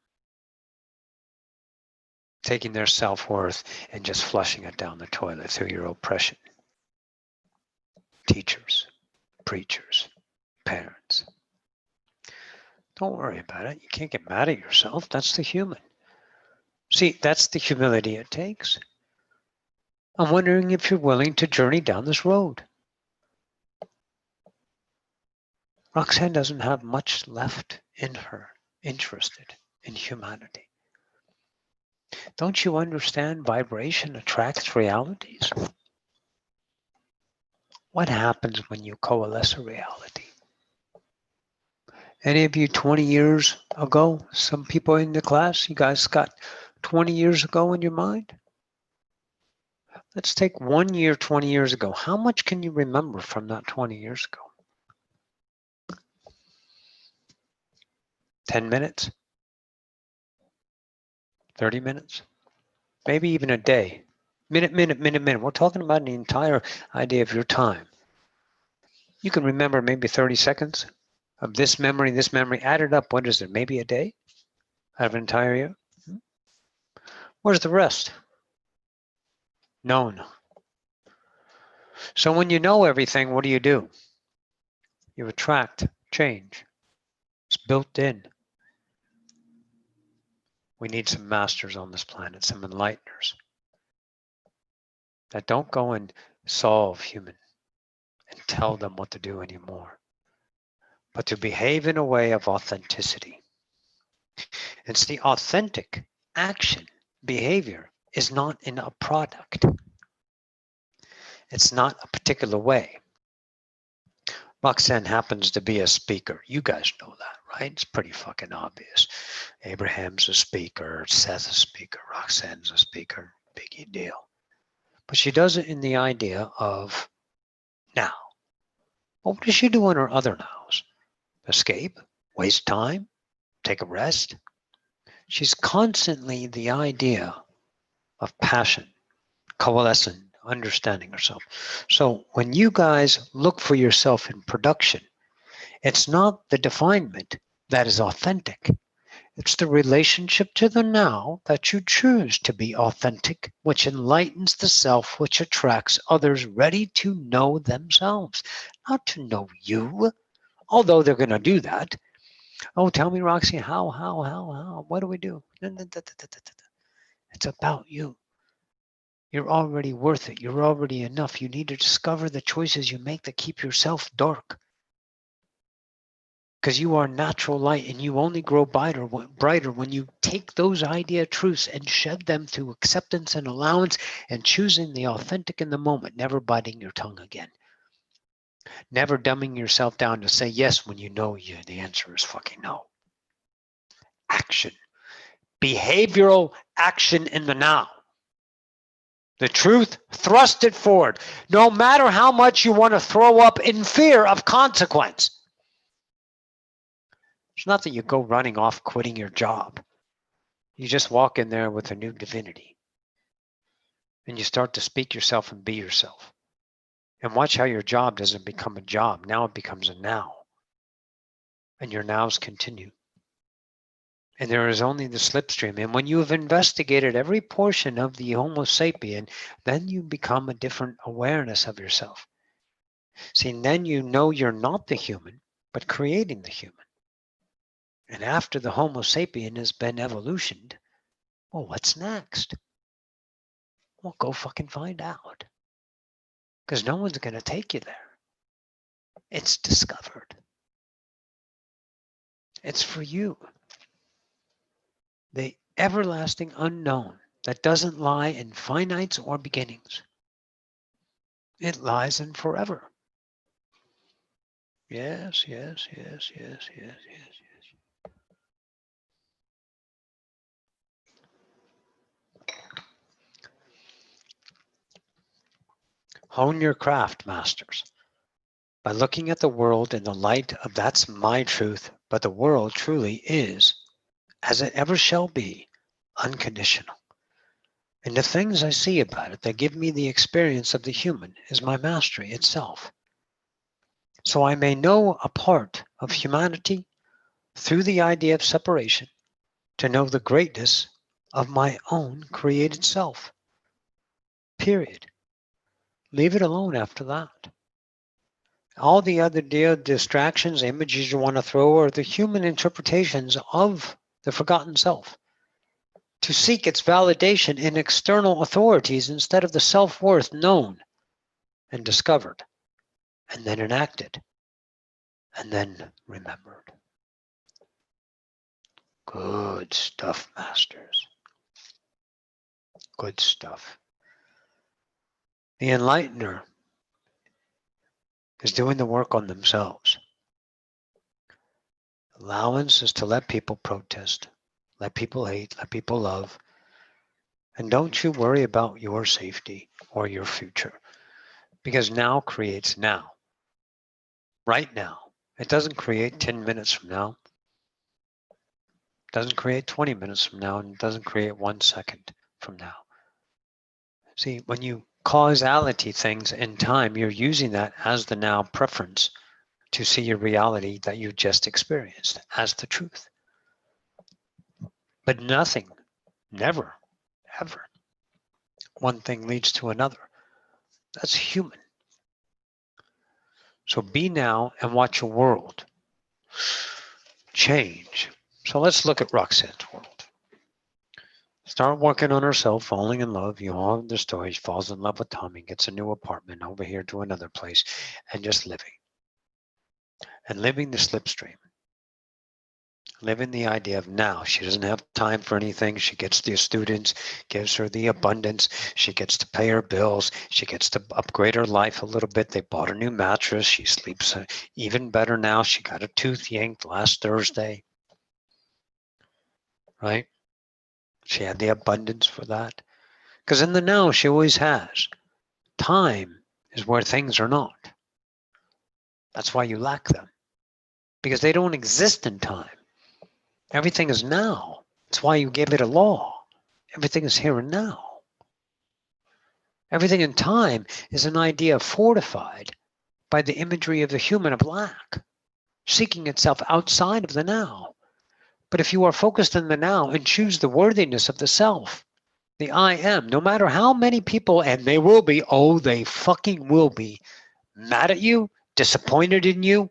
taking their self-worth and just flushing it down the toilet through your oppression. Teachers, preachers, parents. Don't worry about it. You can't get mad at yourself. That's the human. See, that's the humility it takes. I'm wondering if you're willing to journey down this road. Roxanne doesn't have much left in her interested in humanity. Don't you understand vibration attracts realities? What happens when you coalesce a reality? Any of you 20 years ago, some people in the class, you guys got 20 years ago in your mind? Let's take 1 year, 20 years ago. How much can you remember from that 20 years ago? 10 minutes? 30 minutes? Maybe even a day. Minute. We're talking about the entire idea of your time. You can remember maybe 30 seconds of this memory, added up, what is it, maybe a day out of an entire year? Where's the rest? Known. So when you know everything, what do? You attract change. It's built in. We need some masters on this planet, some enlighteners that don't go and solve human and tell them what to do anymore, but to behave in a way of authenticity. And see, authentic action, behavior is not in a product. It's not a particular way. Roxanne happens to be a speaker. You guys know that, right? It's pretty fucking obvious. Abraham's a speaker, Seth's a speaker, Roxanne's a speaker, biggie deal. But she does it in the idea of now. Well, what does she do in her other nows? Escape? Waste time? Take a rest? She's constantly the idea of passion, coalescing, understanding herself. So when you guys look for yourself in production, it's not the definement that is authentic. It's the relationship to the now that you choose to be authentic, which enlightens the self, which attracts others ready to know themselves, not to know you, although they're going to do that. Oh, tell me, Roxy, how? What do we do? It's about you. You're already worth it. You're already enough. You need to discover the choices you make that keep yourself dark. Because you are natural light and you only grow brighter when you take those idea truths and shed them through acceptance and allowance and choosing the authentic in the moment, never biting your tongue again. Never dumbing yourself down to say yes when you know the answer is fucking no. Action. behavioral action in the now. The truth, thrust it forward, no matter how much you want to throw up in fear of consequence. It's not that you go running off quitting your job. You just walk in there with a new divinity. And you start to speak yourself and be yourself. And watch how your job doesn't become a job. Now it becomes a now. And your nows continue. And there is only the slipstream. And when you have investigated every portion of the Homo sapien, then you become a different awareness of yourself. See, and then you know you're not the human, but creating the human. And after the Homo sapien has been evolutioned, well, what's next? Well, go fucking find out. Because no one's going to take you there. It's discovered. It's for you. The everlasting unknown that doesn't lie in finites or beginnings. It lies in forever. Yes, yes, yes, yes, yes, yes, yes. Hone your craft, masters, by looking at the world in the light of that's my truth, but the world truly is, as it ever shall be, unconditional. And the things I see about it that give me the experience of the human is my mastery itself. So I may know a part of humanity through the idea of separation to know the greatness of my own created self. Period. Leave it alone after that. All the other distractions, images you want to throw are the human interpretations of the forgotten self. To seek its validation in external authorities instead of the self-worth known and discovered, and then enacted, and then remembered. Good stuff, masters. Good stuff. The enlightener is doing the work on themselves. Allowance is to let people protest, let people hate, let people love. And don't you worry about your safety or your future, because now creates now, right now. It doesn't create 10 minutes from now. It doesn't create 20 minutes from now, and it doesn't create 1 second from now. See, when you causality things in time, you're using that as the now preference to see your reality that you just experienced as the truth. But nothing, never, ever, one thing leads to another. That's human. So be now and watch your world change. So let's look at Roxanne's world. Start working on herself, falling in love. You all have the story. She falls in love with Tommy, gets a new apartment over here to another place, and just living. And living the slipstream. Living the idea of now. She doesn't have time for anything. She gets the students, gives her the abundance. She gets to pay her bills. She gets to upgrade her life a little bit. They bought a new mattress. She sleeps even better now. She got a tooth yanked last Thursday. Right? She had the abundance for that. Because in the now, she always has. Time is where things are not. That's why you lack them. Because they don't exist in time. Everything is now. That's why you give it a law. Everything is here and now. Everything in time is an idea fortified by the imagery of the human of lack, seeking itself outside of the now. But if you are focused in the now and choose the worthiness of the self, the I am, no matter how many people, and they will be, oh, they fucking will be, mad at you, disappointed in you,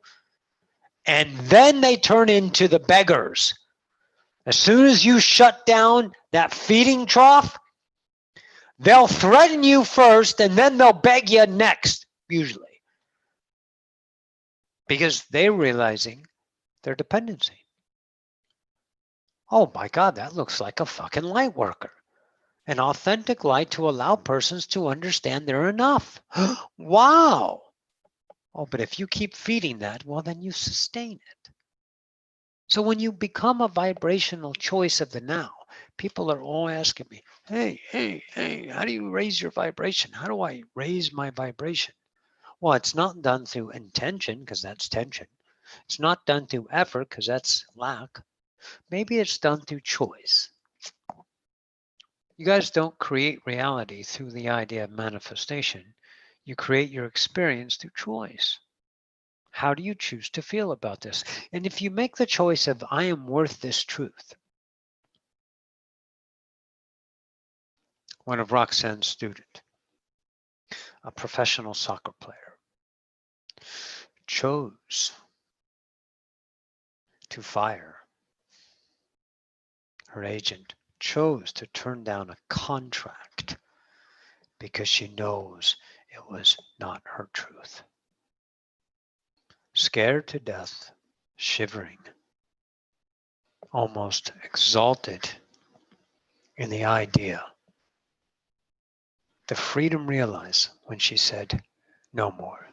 and then they turn into the beggars. As soon as you shut down that feeding trough, they'll threaten you first and then they'll beg you next, usually. Because they're realizing their dependency. Oh my God, that looks like a fucking light worker. An authentic light to allow persons to understand they're enough. Wow. Oh, but if you keep feeding that, well, then you sustain it. So when you become a vibrational choice of the now, People are all asking me, hey, how do you raise your vibration? How do I raise my vibration? Well, it's not done through intention because that's tension. It's not done through effort because that's lack. Maybe it's done through choice. You guys don't create reality through the idea of manifestation. You create your experience through choice. How do you choose to feel about this? And if you make the choice of, I am worth this truth, one of Roxanne's students, a professional soccer player, chose to fire her agent, chose to turn down a contract because she knows it was not her truth. Scared to death, shivering, almost exalted in the idea. The freedom realized when she said, no more.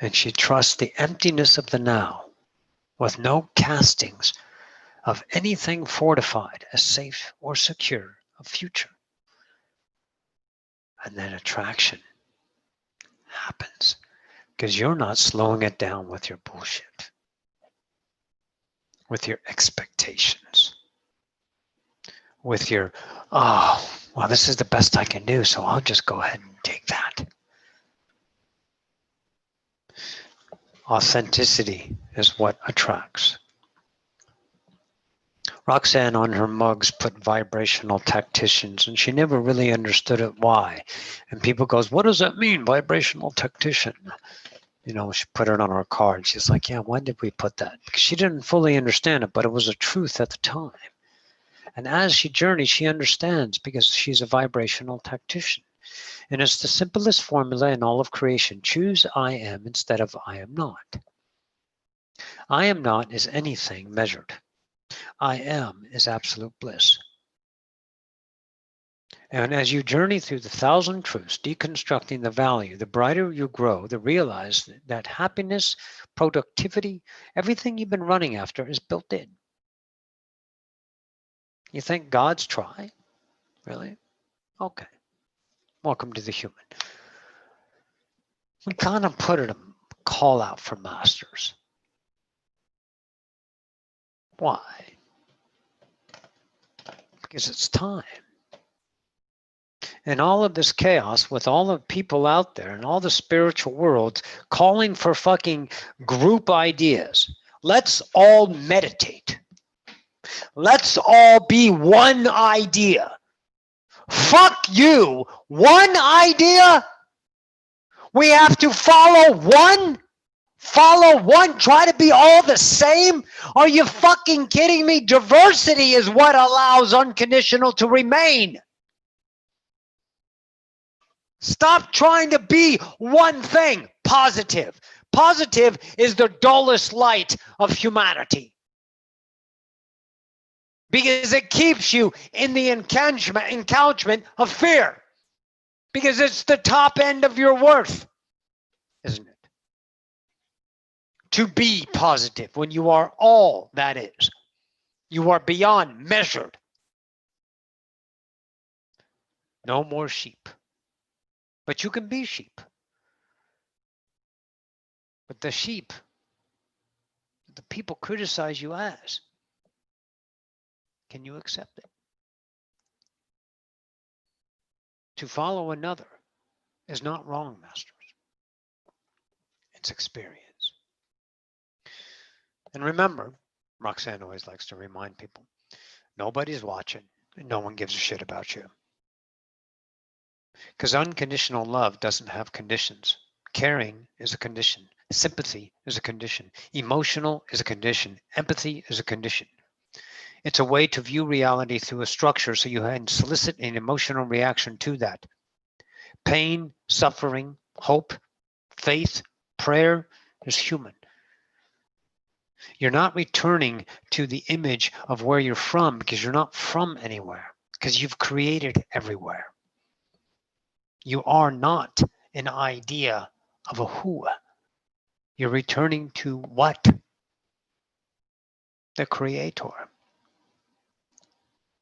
And she trusts the emptiness of the now with no castings of anything fortified as safe or secure of future. And then attraction happens because you're not slowing it down with your bullshit, with your expectations, with your, oh, well, this is the best I can do, so I'll just go ahead and take that. Authenticity is what attracts. Roxanne on her mugs put vibrational tacticians, and she never really understood it why. And people goes, what does that mean, vibrational tactician? You know, she put it on her card. She's like, yeah, why did we put that? Because she didn't fully understand it, but it was a truth at the time. And as she journeys, she understands because she's a vibrational tactician. And it's the simplest formula in all of creation. Choose I am instead of I am not. I am not is anything measured. I am is absolute bliss. And as you journey through the 1,000 truths, deconstructing the value, the brighter you grow, the realize that happiness, productivity, everything you've been running after is built in. You think God's try? Really? Okay. Welcome to the human. We kind of put it a call out for masters. Why? Because it's time. And all of this chaos with all the people out there and all the spiritual worlds calling for fucking group ideas. Let's all meditate. Let's all be one idea. Fuck you. One idea? We have to follow one? Follow one? Try to be all the same? Are you fucking kidding me? Diversity is what allows unconditional to remain. Stop trying to be one thing. Positive. Positive is the dullest light of humanity. Because it keeps you in the encountment of fear. Because it's the top end of your worth, isn't it? To be positive when you are all that is. You are beyond measured. No more sheep. But you can be sheep. But the sheep, the people criticize you as, can you accept it? To follow another is not wrong, masters. It's experience. And remember, Roxanne always likes to remind people, nobody's watching and no one gives a shit about you. Because unconditional love doesn't have conditions. Caring is a condition. Sympathy is a condition. Emotional is a condition. Empathy is a condition. It's a way to view reality through a structure so you can solicit an emotional reaction to that. Pain, suffering, hope, faith, prayer is human. You're not returning to the image of where you're from because you're not from anywhere, because you've created everywhere. You are not an idea of a who. You're returning to what? The creator.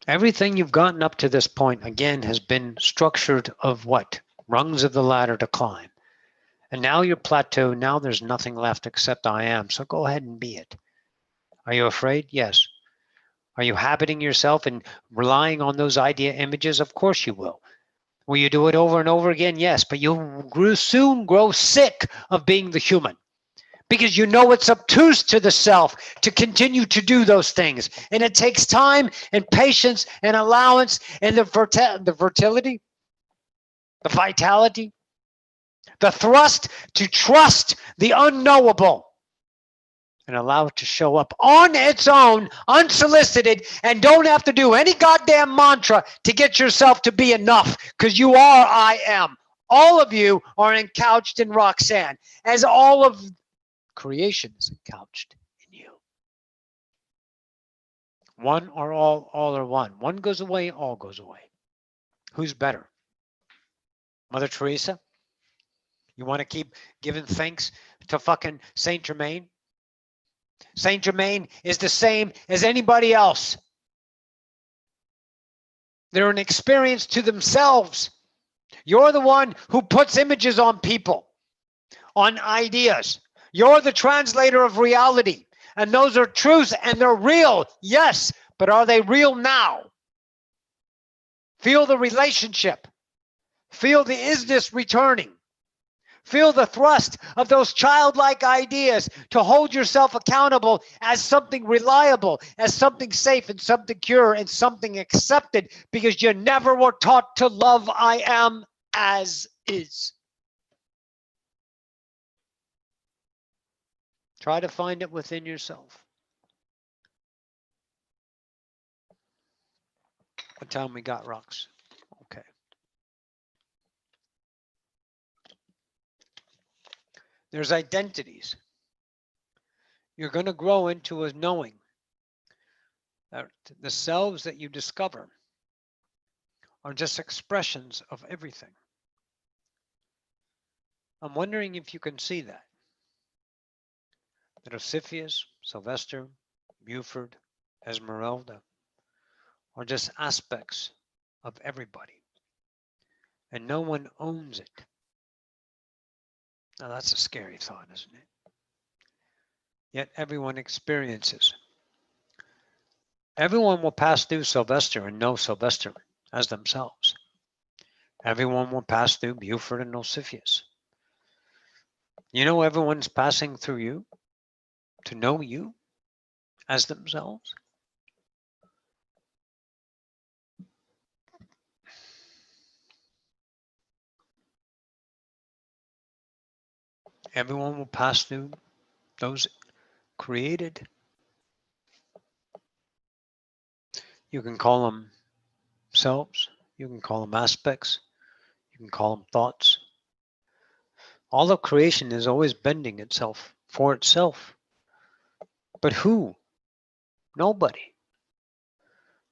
Everything you've gotten up to this point, again, has been structured of what? Rungs of the ladder to climb. And now you're plateaued. Now there's nothing left except I am. So go ahead and be it. Are you afraid? Yes. Are you habiting yourself and relying on those idea images? Of course you will. Will you do it over and over again? Yes, but you'll soon grow sick of being the human because you know it's obtuse to the self to continue to do those things. And it takes time and patience and allowance and the fertility, the vitality, the thrust to trust the unknowable and allow it to show up on its own, unsolicited, and don't have to do any goddamn mantra to get yourself to be enough, because you are I am. All of you are encouched in Roxanne, as all of creation is encouched in you. One or all or one. One goes away, all goes away. Who's better? Mother Teresa? You want to keep giving thanks to fucking Saint Germain? Saint Germain is the same as anybody else. They're an experience to themselves. You're the one who puts images on people, on ideas. You're the translator of reality. And those are truths and they're real, yes, but are they real now? Feel the relationship. Feel the isness returning. Feel the thrust of those childlike ideas to hold yourself accountable as something reliable, as something safe and something pure and something accepted, because you never were taught to love I am as is. Try to find it within yourself. What time we got, Rox? Okay. There's identities. You're going to grow into a knowing that the selves that you discover are just expressions of everything. I'm wondering if you can see that. That Osiphius, Sylvester, Buford, Esmeralda are just aspects of everybody. And no one owns it. Now that's a scary thought, isn't it? Yet everyone experiences. Everyone will pass through Sylvester and know Sylvester as themselves. Everyone will pass through Buford and Osiphius. You know everyone's passing through you to know you as themselves. Everyone will pass through those created. You can call them selves. You can call them aspects. You can call them thoughts. All of creation is always bending itself for itself. But who? Nobody.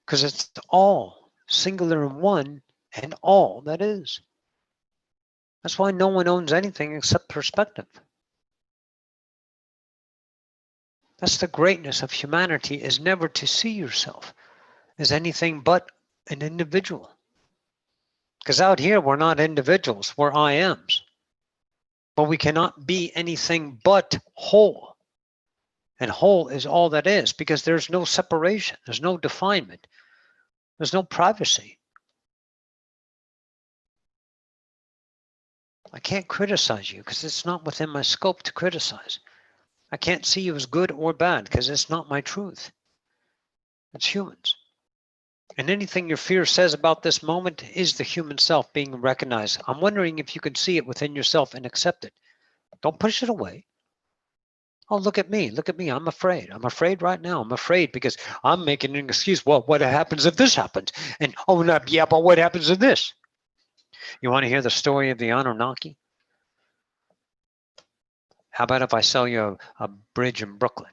Because it's all singular and one and all that is. That's why no one owns anything except perspective. That's the greatness of humanity, is never to see yourself as anything but an individual. Because out here, we're not individuals, we're I ams. But we cannot be anything but whole. And whole is all that is, because there's no separation, there's no definement, there's no privacy. I can't criticize you because it's not within my scope to criticize. I can't see you as good or bad because it's not my truth. It's humans. And anything your fear says about this moment is the human self being recognized. I'm wondering if you can see it within yourself and accept it. Don't push it away. Oh, look at me. Look at me. I'm afraid. I'm afraid right now. I'm afraid because I'm making an excuse. Well, what happens if this happens? And oh, no, yeah, but what happens if this? You want to hear the story of the Anunnaki? How about if I sell you a bridge in Brooklyn?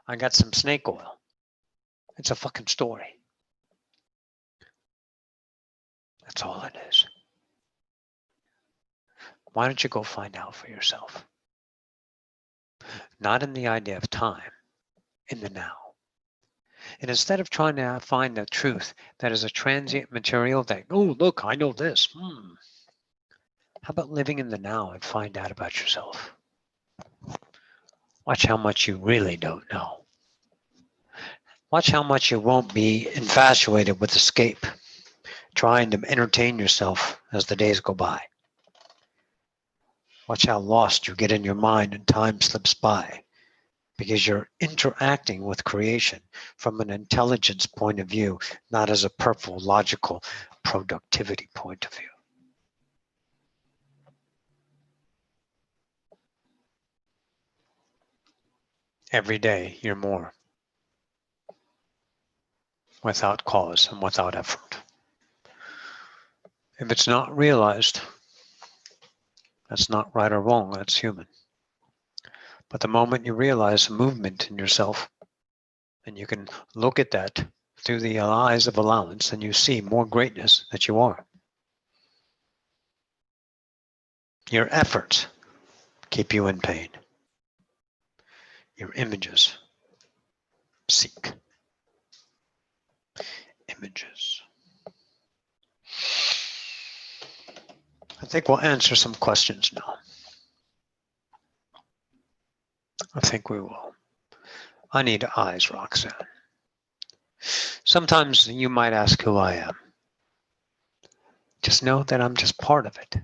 I got some snake oil. It's a fucking story. That's all it is. Why don't you go find out for yourself? Not in the idea of time, in the now. And instead of trying to find the truth that is a transient material that, oh, look, I know this. How about living in the now and find out about yourself? Watch how much you really don't know. Watch how much you won't be infatuated with escape, trying to entertain yourself as the days go by. Watch how lost you get in your mind and time slips by because you're interacting with creation from an intelligence point of view, not as a purple, logical productivity point of view. Every day, you're more without cause and without effort. If it's not realized, that's not right or wrong, that's human. But the moment you realize a movement in yourself, and you can look at that through the eyes of allowance, and you see more greatness that you are. Your efforts keep you in pain. Your images seek. Images. I think we'll answer some questions now. I think we will. I need eyes, Roxanne. Sometimes you might ask who I am. Just know that I'm just part of it.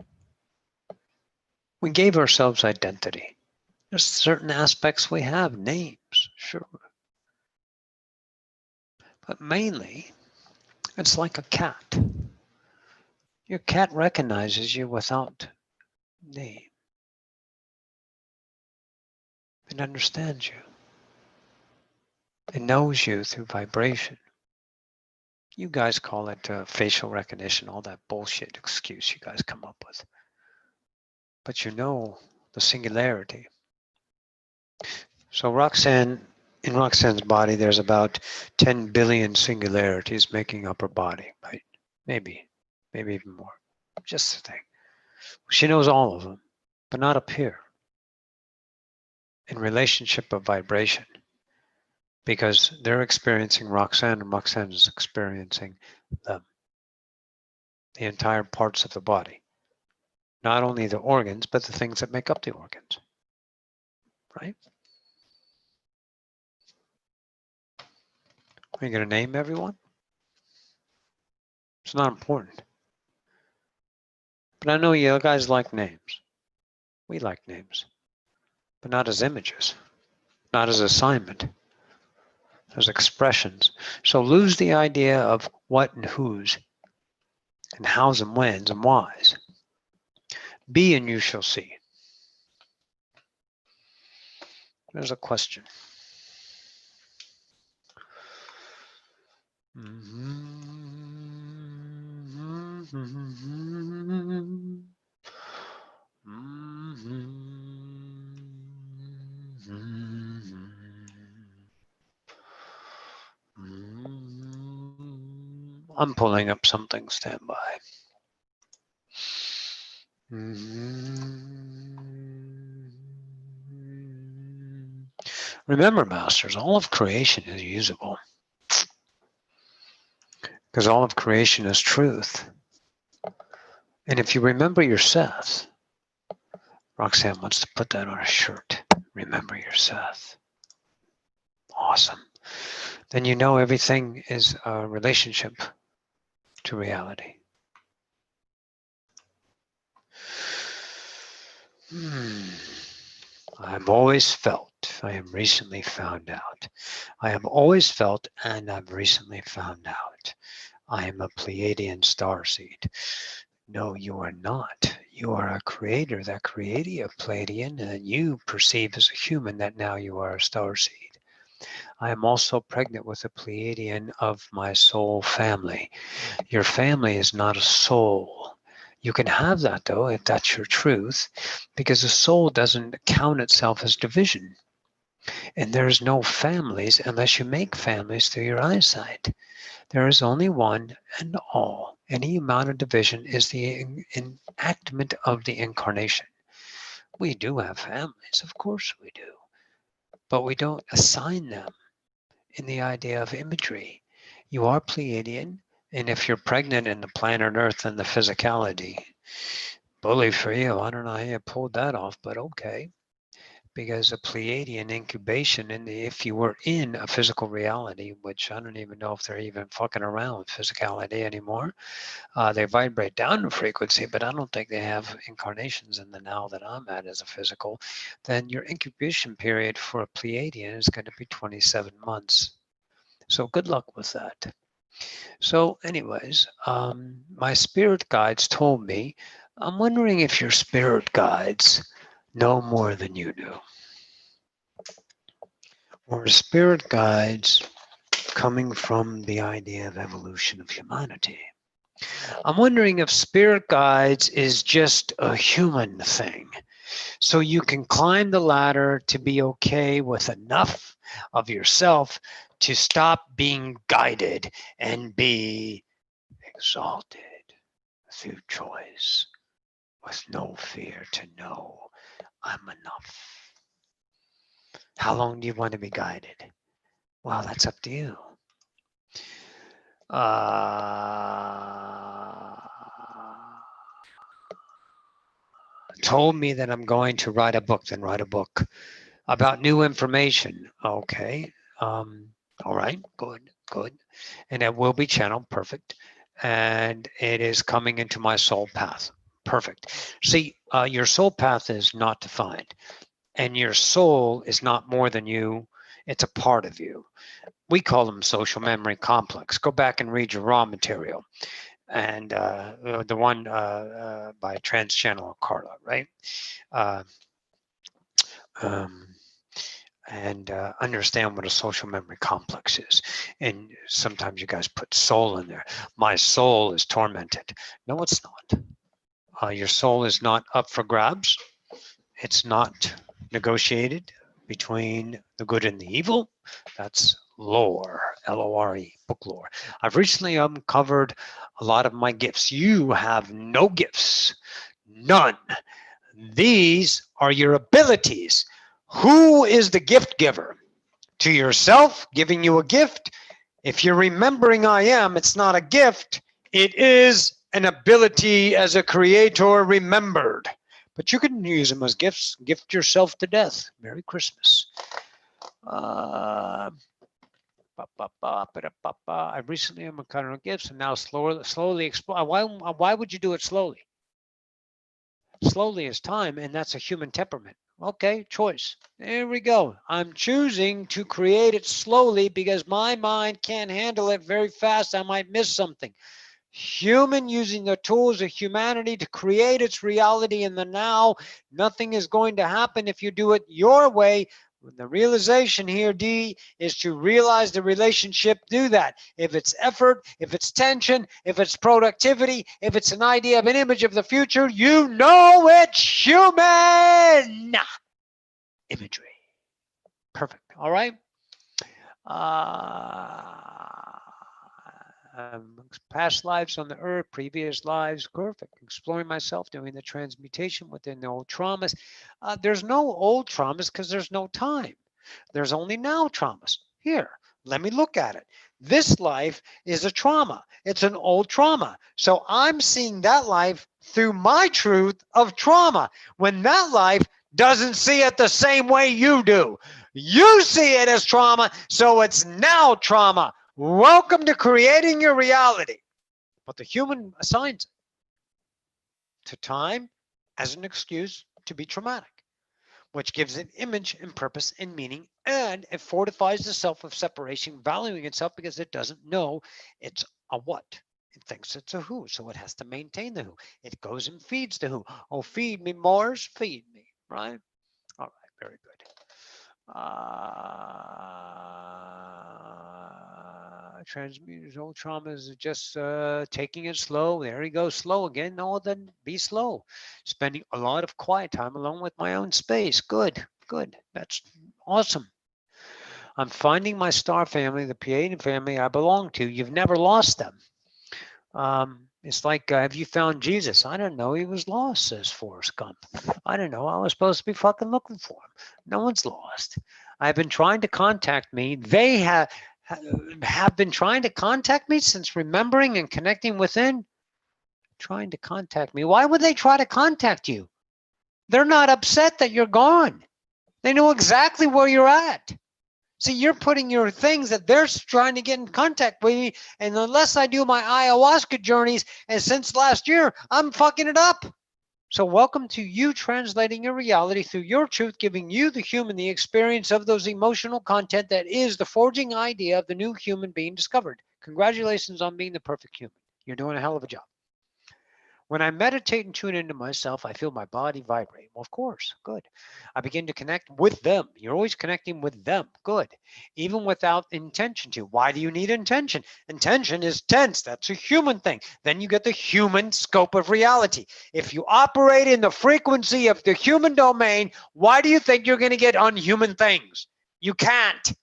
We gave ourselves identity. There's certain aspects we have, names, sure. But mainly, it's like a cat. Your cat recognizes you without name. It understands you. It knows you through vibration. You guys call it facial recognition, all that bullshit excuse you guys come up with. But you know the singularity. So in Roxanne's body, there's about 10 billion singularities making up her body, right? Maybe even more. Just a thing. She knows all of them, but not up here. In relationship of vibration. Because they're experiencing Roxanne and Roxanne is experiencing them. The entire parts of the body. Not only the organs, but the things that make up the organs. Right? Are you going to name everyone? It's not important. But I know you guys like names. We like names. But not as images. Not as assignment. As expressions. So lose the idea of what and whose. And hows and whens and whys. Be and you shall see. There's a question. I'm pulling up something, stand by. Remember, Masters, all of creation is usable. Because all of creation is truth. And if you remember your Seth, Roxanne wants to put that on a shirt. Remember your Seth. Awesome. Then you know everything is a relationship to reality. I have always felt, I am recently found out. I have always felt and I've recently found out. I am a Pleiadian starseed. No, you are not. You are a creator that created a Pleiadian and you perceive as a human that now you are a starseed. I am also pregnant with a Pleiadian of my soul family. Your family is not a soul. You can have that though, if that's your truth, because a soul doesn't count itself as division. And there's no families unless you make families through your eyesight. There is only one and all. Any amount of division is the enactment of the incarnation. We do have families, of course we do, but we don't assign them in the idea of imagery. You are Pleiadian, and if you're pregnant in the planet Earth and the physicality, bully for you. I don't know how you pulled that off, but okay. Because a Pleiadian incubation, and if you were in a physical reality, which I don't even know if they're even fucking around with physicality anymore, they vibrate down in frequency, but I don't think they have incarnations in the now that I'm at as a physical, then your incubation period for a Pleiadian is going to be 27 months. So good luck with that. So anyways, my spirit guides told me, I'm wondering if your spirit guides know more than you do. Or spirit guides coming from the idea of evolution of humanity. I'm wondering if spirit guides is just a human thing. So you can climb the ladder to be okay with enough of yourself to stop being guided and be exalted through choice with no fear to know I'm enough. How long do you want to be guided? Well, that's up to you. Told me that I'm going to write a book, then write a book about new information. Okay. All right. Good. Good. And it will be channeled. Perfect. And it is coming into my soul path. Perfect. See, your soul path is not defined, and your soul is not more than you. It's a part of you. We call them social memory complex. Go back and read your raw material, and the one by Transchannel Carla, right? Uh, um, and understand what a social memory complex is. And sometimes you guys put soul in there. My soul is tormented. No, it's not. Your soul is not up for grabs. It's not negotiated between the good and the evil. That's lore, Lore, book lore. I've recently uncovered a lot of my gifts. You have no gifts, none. These are your abilities. Who is the gift giver? To yourself, giving you a gift. If you're remembering I am, it's not a gift. It is an ability as a creator remembered. But you can use them as gifts. Gift yourself to death. Merry Christmas. I recently am encountering gifts and now slowly explore. Why would you do it slowly? Slowly is time, and that's a human temperament. Okay, choice. There we go. I'm choosing to create it slowly because my mind can't handle it very fast. I might miss something. Human using the tools of humanity to create its reality in the now. Nothing is going to happen if you do it your way. The realization here, D, is to realize the relationship, do that. If it's effort, if it's tension, if it's productivity, if it's an idea of an image of the future, you know it's human imagery. Perfect. All right. Past lives on the earth, previous lives, perfect. Exploring myself, doing the transmutation within the old traumas. There's no old traumas because there's no time. There's only now traumas. Here, let me look at it. This life is a trauma. It's an old trauma. So I'm seeing that life through my truth of trauma. When that life doesn't see it the same way you do. You see it as trauma, so it's now trauma. Welcome to creating your reality. But the human assigns it to time as an excuse to be traumatic, which gives it image and purpose and meaning, and it fortifies the self of separation, valuing itself because it doesn't know it's a what. It thinks it's a who, so it has to maintain the who. It goes and feeds the who. Oh, feed me, Mars, feed me, right? All right, very good. Transmuters, old traumas are just taking it slow. There he goes, slow again. No, then be slow. Spending a lot of quiet time alone with my own space. Good, good. That's awesome. I'm finding my star family, the Pleiadian family I belong to. You've never lost them. It's like, have you found Jesus? I don't know. He was lost, says Forrest Gump. I don't know. I was supposed to be fucking looking for him. No one's lost. I've been trying to contact me. They have been trying to contact me since remembering and connecting within. Trying to contact me. Why would they try to contact you? They're not upset that you're gone. They know exactly where you're at. See, you're putting your things that they're trying to get in contact with me, and unless I do my ayahuasca journeys, and since last year, I'm fucking it up. So welcome to you translating your reality through your truth, giving you, the human, the experience of those emotional content that is the forging idea of the new human being discovered. Congratulations on being the perfect human. You're doing a hell of a job. When I meditate and tune into myself, I feel my body vibrate. Well, of course, good. I begin to connect with them. You're always connecting with them. Good. Even without intention to. Why do you need intention? Intention is tense. That's a human thing. Then you get the human scope of reality. If you operate in the frequency of the human domain, why do you think you're going to get unhuman things? You can't.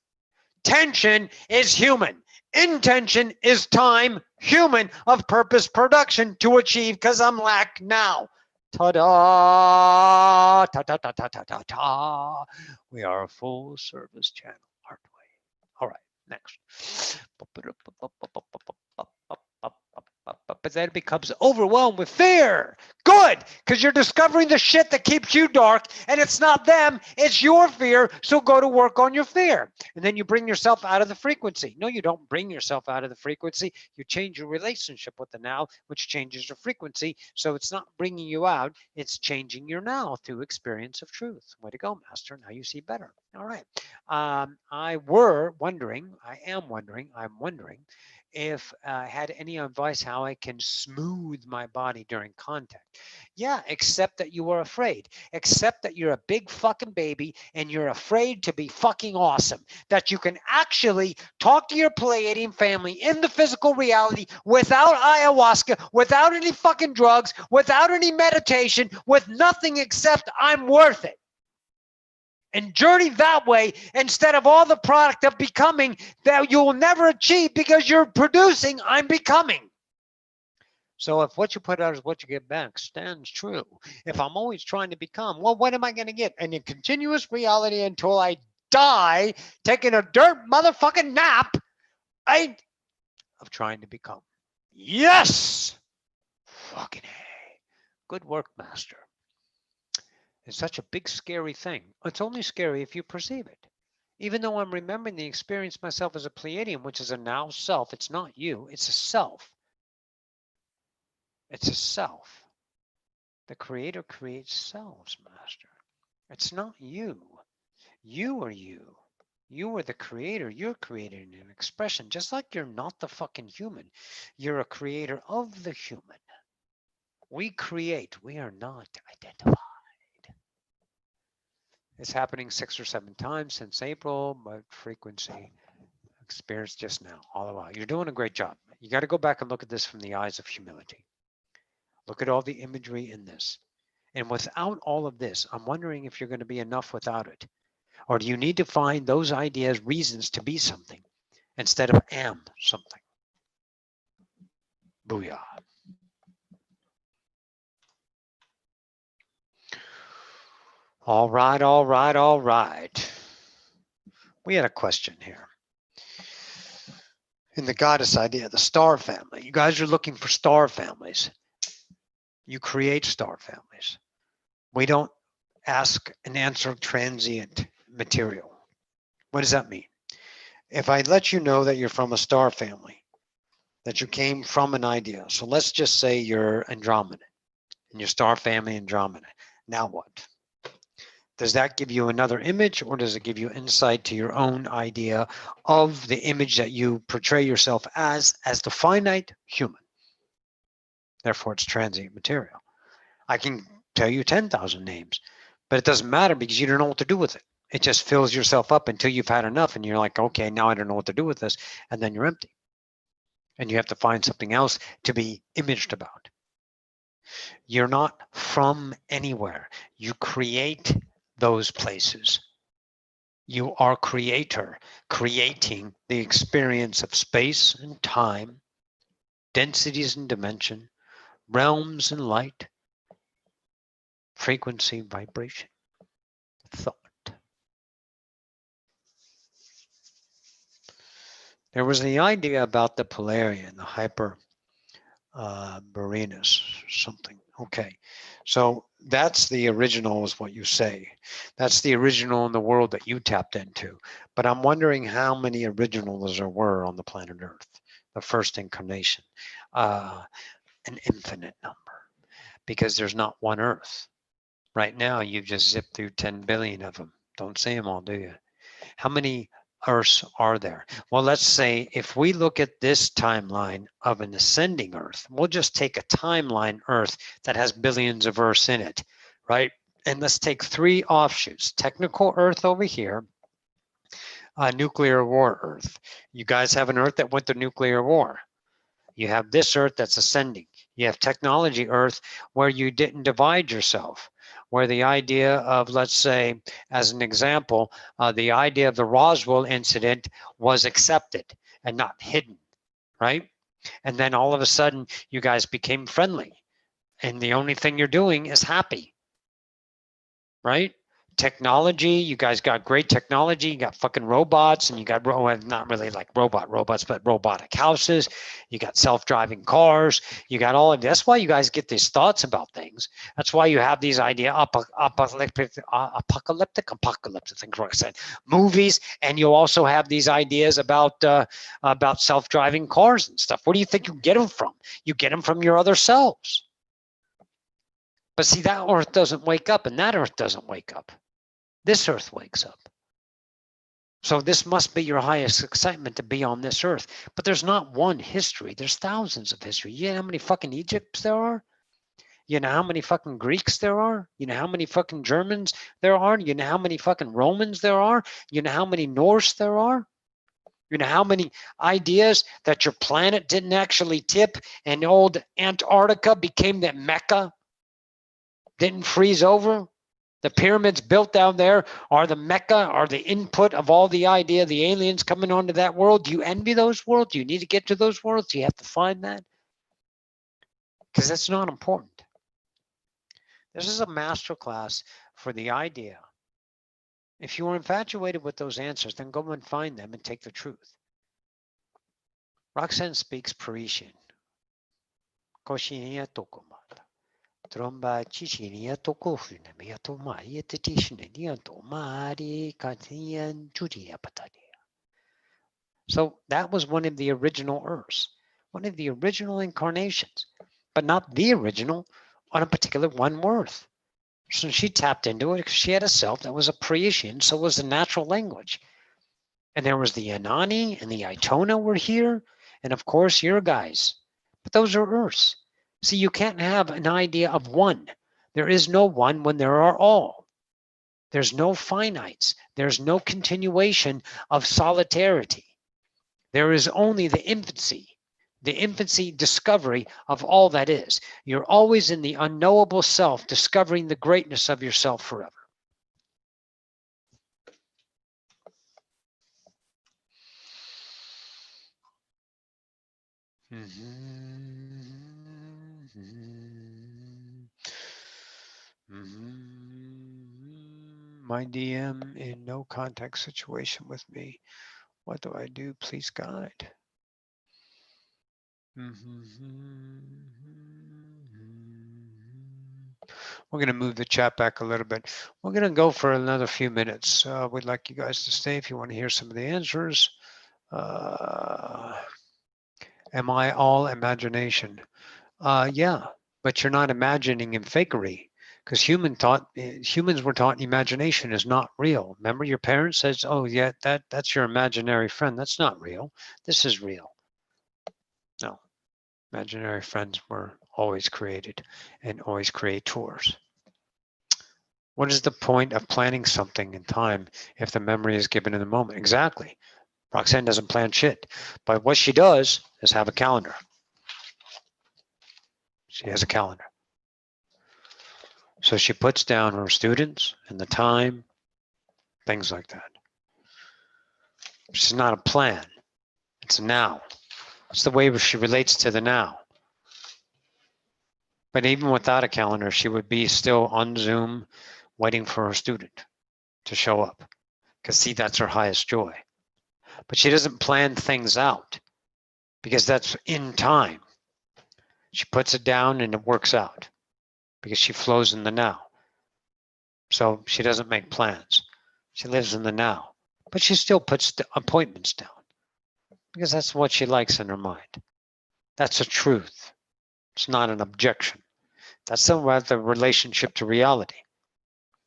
Tension is human. Intention is time, human, of purpose production to achieve, because I'm lack now. Ta-da! Ta-ta-ta-ta-ta-ta-ta. We are a full service channel, aren't we? All right, next. But then it becomes overwhelmed with fear. Good, because you're discovering the shit that keeps you dark, and it's not them, it's your fear. So go to work on your fear. And then you bring yourself out of the frequency. No, you don't bring yourself out of the frequency. You change your relationship with the now, which changes your frequency. So it's not bringing you out, it's changing your now through experience of truth. Way to go, Master. Now you see better. All right. I'm wondering if I had any advice how I can smooth my body during contact. Yeah, except that you are afraid. Except that you're a big fucking baby and you're afraid to be fucking awesome. That you can actually talk to your Pleiadian family in the physical reality without ayahuasca, without any fucking drugs, without any meditation, with nothing except I'm worth it. And journey that way instead of all the product of becoming that you will never achieve because you're producing, I'm becoming. So if what you put out is what you get back stands true. If I'm always trying to become, well, what am I going to get? And in continuous reality until I die, taking a dirt motherfucking nap, of trying to become. Yes! Fucking A. Good work, Master. It's such a big, scary thing. It's only scary if you perceive it. Even though I'm remembering the experience myself as a Pleiadian, which is a now self, it's not you, it's a self. It's a self. The Creator creates selves, Master. It's not you. You are you. You are the creator. You're creating an expression, just like you're not the fucking human. You're a creator of the human. We create. We are not identified. It's happening 6 or 7 times since April, but frequency experienced just now, all the while. You're doing a great job. You got to go back and look at this from the eyes of humility. Look at all the imagery in this. And without all of this, I'm wondering if you're going to be enough without it. Or do you need to find those ideas, reasons to be something instead of am something? Booyah. All right, all right, all right. We had a question here. In the goddess idea, the star family. You guys are looking for star families. You create star families. We don't ask and answer transient material. What does that mean? If I let you know that you're from a star family, that you came from an idea. So let's just say you're Andromeda and your star family Andromeda. Now what? Does that give you another image, or does it give you insight to your own idea of the image that you portray yourself as the finite human? Therefore, it's transient material. I can tell you 10,000 names, but it doesn't matter because you don't know what to do with it. It just fills yourself up until you've had enough and you're like, okay, now I don't know what to do with this. And then you're empty. And you have to find something else to be imaged about. You're not from anywhere. You create those places. You are creator, creating the experience of space and time densities and dimension, realms and light, frequency, vibration, thought. There was the idea about the Polarian, the Hyperborean, something. Okay, so that's the original, is what you say. That's the original in the world that you tapped into. But I'm wondering how many originals there were on the planet Earth, the first incarnation. An infinite number, because there's not one Earth. Right now, you've just zipped through 10 billion of them. Don't say them all, do you? How many Earths are there? Well, let's say if we look at this timeline of an ascending Earth, we'll just take a timeline Earth that has billions of Earths in it, right? And let's take 3 offshoots. Technical Earth over here, nuclear war Earth. You guys have an Earth that went to nuclear war. You have this Earth that's ascending. You have technology Earth where you didn't divide yourself, where the idea of, let's say, as an example, the idea of the Roswell incident was accepted and not hidden, right? And then all of a sudden, you guys became friendly. And the only thing you're doing is happy, right? Technology, you guys got great technology. You got fucking robots, and you got not really like robots, but robotic houses. You got self-driving cars. You got all of that's why you guys get these thoughts about things. That's why you have these apocalyptic things, Roxanne, movies, and you also have these ideas about self-driving cars and stuff. Where do you think you get them from? You get them from your other selves. But see, that Earth doesn't wake up, and that Earth doesn't wake up. This Earth wakes up. So this must be your highest excitement, to be on this Earth. But there's not one history. There's thousands of history. You know how many fucking Egypts there are? You know how many fucking Greeks there are? You know how many fucking Germans there are? You know how many fucking Romans there are? You know how many Norse there are? You know how many ideas that your planet didn't actually tip and old Antarctica became the Mecca? Didn't freeze over? The pyramids built down there are the Mecca, are the input of all the idea, the aliens coming onto that world. Do you envy those worlds? Do you need to get to those worlds? Do you have to find that? Because that's not important. This is a master class for the idea. If you are infatuated with those answers, then go and find them and take the truth. Roxanne speaks Parisian. Koshinia tokomata. Tromba chichinia tokofina mia tomai tetishnia tomari katian judia patania. So that was one of the original Earths, one of the original incarnations, but not the original on a particular one Earth. So she tapped into it because she had a self that was a Parisian, so was the natural language. And there was the Anani and the Itona were here, and of course your guys. But those are Earths. See, you can't have an idea of one. There is no one when there are all. There's no finites. There's no continuation of solidarity. There is only the infancy discovery of all that is. You're always in the unknowable self, discovering the greatness of yourself forever. My DM in no contact situation with me. What do I do? Please guide. We're going to move the chat back a little bit. We're going to go for another few minutes. We'd like you guys to stay if you want to hear some of the answers. Am I all imagination? Yeah, but you're not imagining in fakery, because humans were taught imagination is not real. Remember, your parents says, "Oh, yeah, that's your imaginary friend." That's not real. This is real. No, imaginary friends were always created and always creators. What is the point of planning something in time if the memory is given in the moment? Exactly. Roxanne doesn't plan shit, but what she does is have a calendar. She has a calendar. So she puts down her students and the time, things like that. It's not a plan. It's now. It's the way she relates to the now. But even without a calendar, she would be still on Zoom waiting for her student to show up. Because see, that's her highest joy. But she doesn't plan things out because that's in time. She puts it down and it works out because she flows in the now. So she doesn't make plans. She lives in the now. But she still puts the appointments down because that's what she likes in her mind. That's a truth. It's not an objection. That's about the relationship to reality.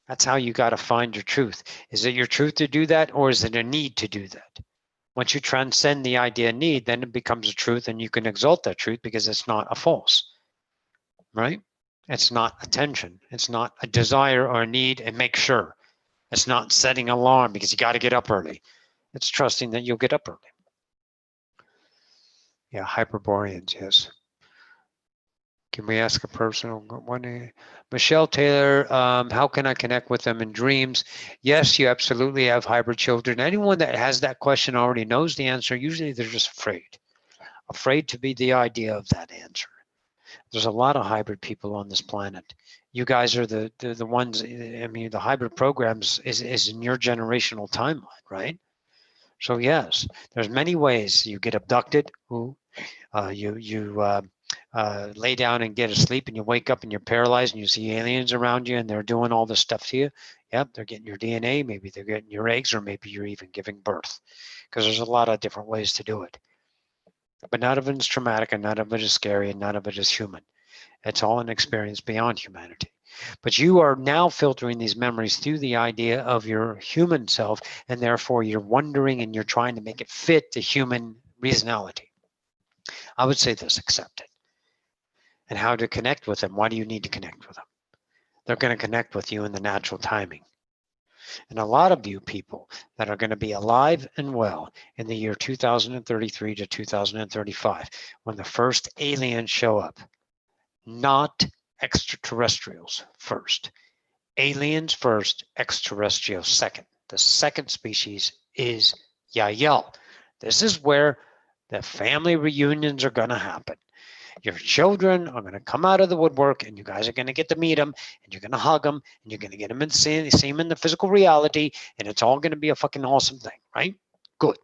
That's how you got to find your truth. Is it your truth to do that, or is it a need to do that? Once you transcend the idea need, then it becomes a truth, and you can exalt that truth because it's not a false, right? It's not attention. It's not a desire or a need and make sure. It's not setting an alarm because you got to get up early. It's trusting that you'll get up early. Yeah, Hyperboreans, yes. Can we ask a personal one? Michelle Taylor, how can I connect with them in dreams? Yes, you absolutely have hybrid children. Anyone that has that question already knows the answer. Usually they're just afraid to be the idea of that answer. There's a lot of hybrid people on this planet. You guys are the ones, I mean, the hybrid programs is in your generational timeline, right? So yes, there's many ways you get abducted. You lay down and get asleep and you wake up and you're paralyzed and you see aliens around you and they're doing all this stuff to you. Yep, they're getting your DNA, maybe they're getting your eggs, or maybe you're even giving birth, because there's a lot of different ways to do it. But none of it is traumatic and none of it is scary and none of it is human. It's all an experience beyond humanity. But you are now filtering these memories through the idea of your human self, and therefore you're wondering and you're trying to make it fit the human reasonality. I would say this: accept it. And how to connect with them. Why do you need to connect with them? They're going to connect with you in the natural timing. And a lot of you people that are going to be alive and well in the year 2033 to 2035, when the first aliens show up, not extraterrestrials first. Aliens first, extraterrestrials second. The second species is Yael. This is where the family reunions are going to happen. Your children are going to come out of the woodwork and you guys are going to get to meet them and you're going to hug them and you're going to get them and see them in the physical reality, and it's all going to be a fucking awesome thing, right? Good.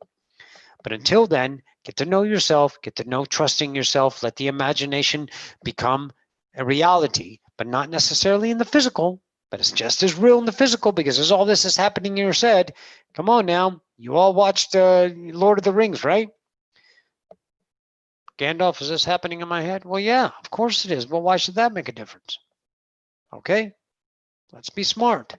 But until then, get to know yourself, get to know trusting yourself, let the imagination become a reality, but not necessarily in the physical, but it's just as real in the physical because as all this is happening in your head. Come on now, you all watched Lord of the Rings, right? Gandalf, is this happening in my head? Well, yeah, of course it is. Well, why should that make a difference? Okay, let's be smart.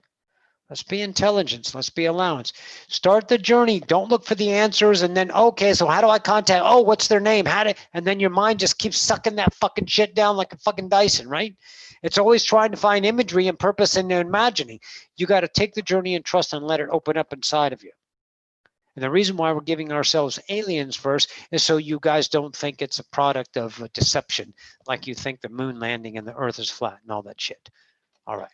Let's be intelligence. Let's be allowance. Start the journey. Don't look for the answers and then, okay, so how do I contact? Oh, what's their name? And then your mind just keeps sucking that fucking shit down like a fucking Dyson, right? It's always trying to find imagery and purpose and imagining. You got to take the journey and trust and let it open up inside of you. And the reason why we're giving ourselves aliens first is so you guys don't think it's a product of deception, like you think the moon landing and the earth is flat and all that shit. All right.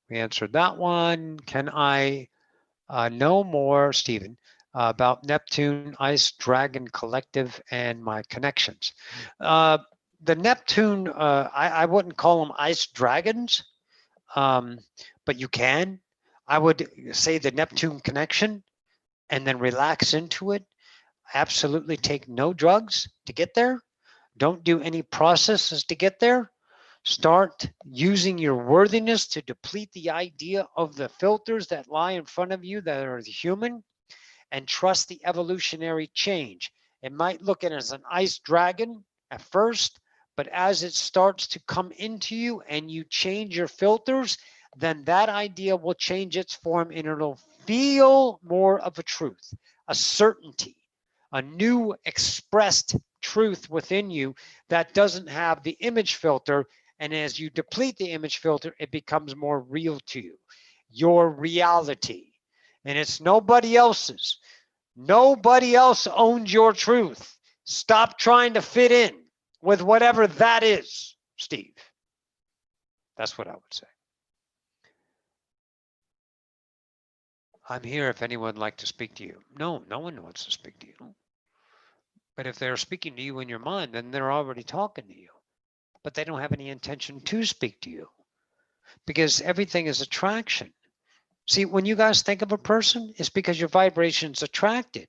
We answered that one. Can I know more, Stephen, about Neptune, Ice Dragon Collective, and my connections? The Neptune, I wouldn't call them ice dragons. But you can. I would say the Neptune connection and then relax into it. Absolutely take no drugs to get there. Don't do any processes to get there. Start using your worthiness to deplete the idea of the filters that lie in front of you that are the human, and trust the evolutionary change. It might look at it as an ice dragon at first, but as it starts to come into you and you change your filters, then that idea will change its form and it'll feel more of a truth, a certainty, a new expressed truth within you that doesn't have the image filter. And as you deplete the image filter, it becomes more real to you, your reality. And it's nobody else's. Nobody else owns your truth. Stop trying to fit in with whatever that is, Steve. That's what I would say. I'm here if anyone would like to speak to you. No, no one wants to speak to you. But if they're speaking to you in your mind, then they're already talking to you. But they don't have any intention to speak to you because everything is attraction. See, when you guys think of a person, it's because your vibration's attracted.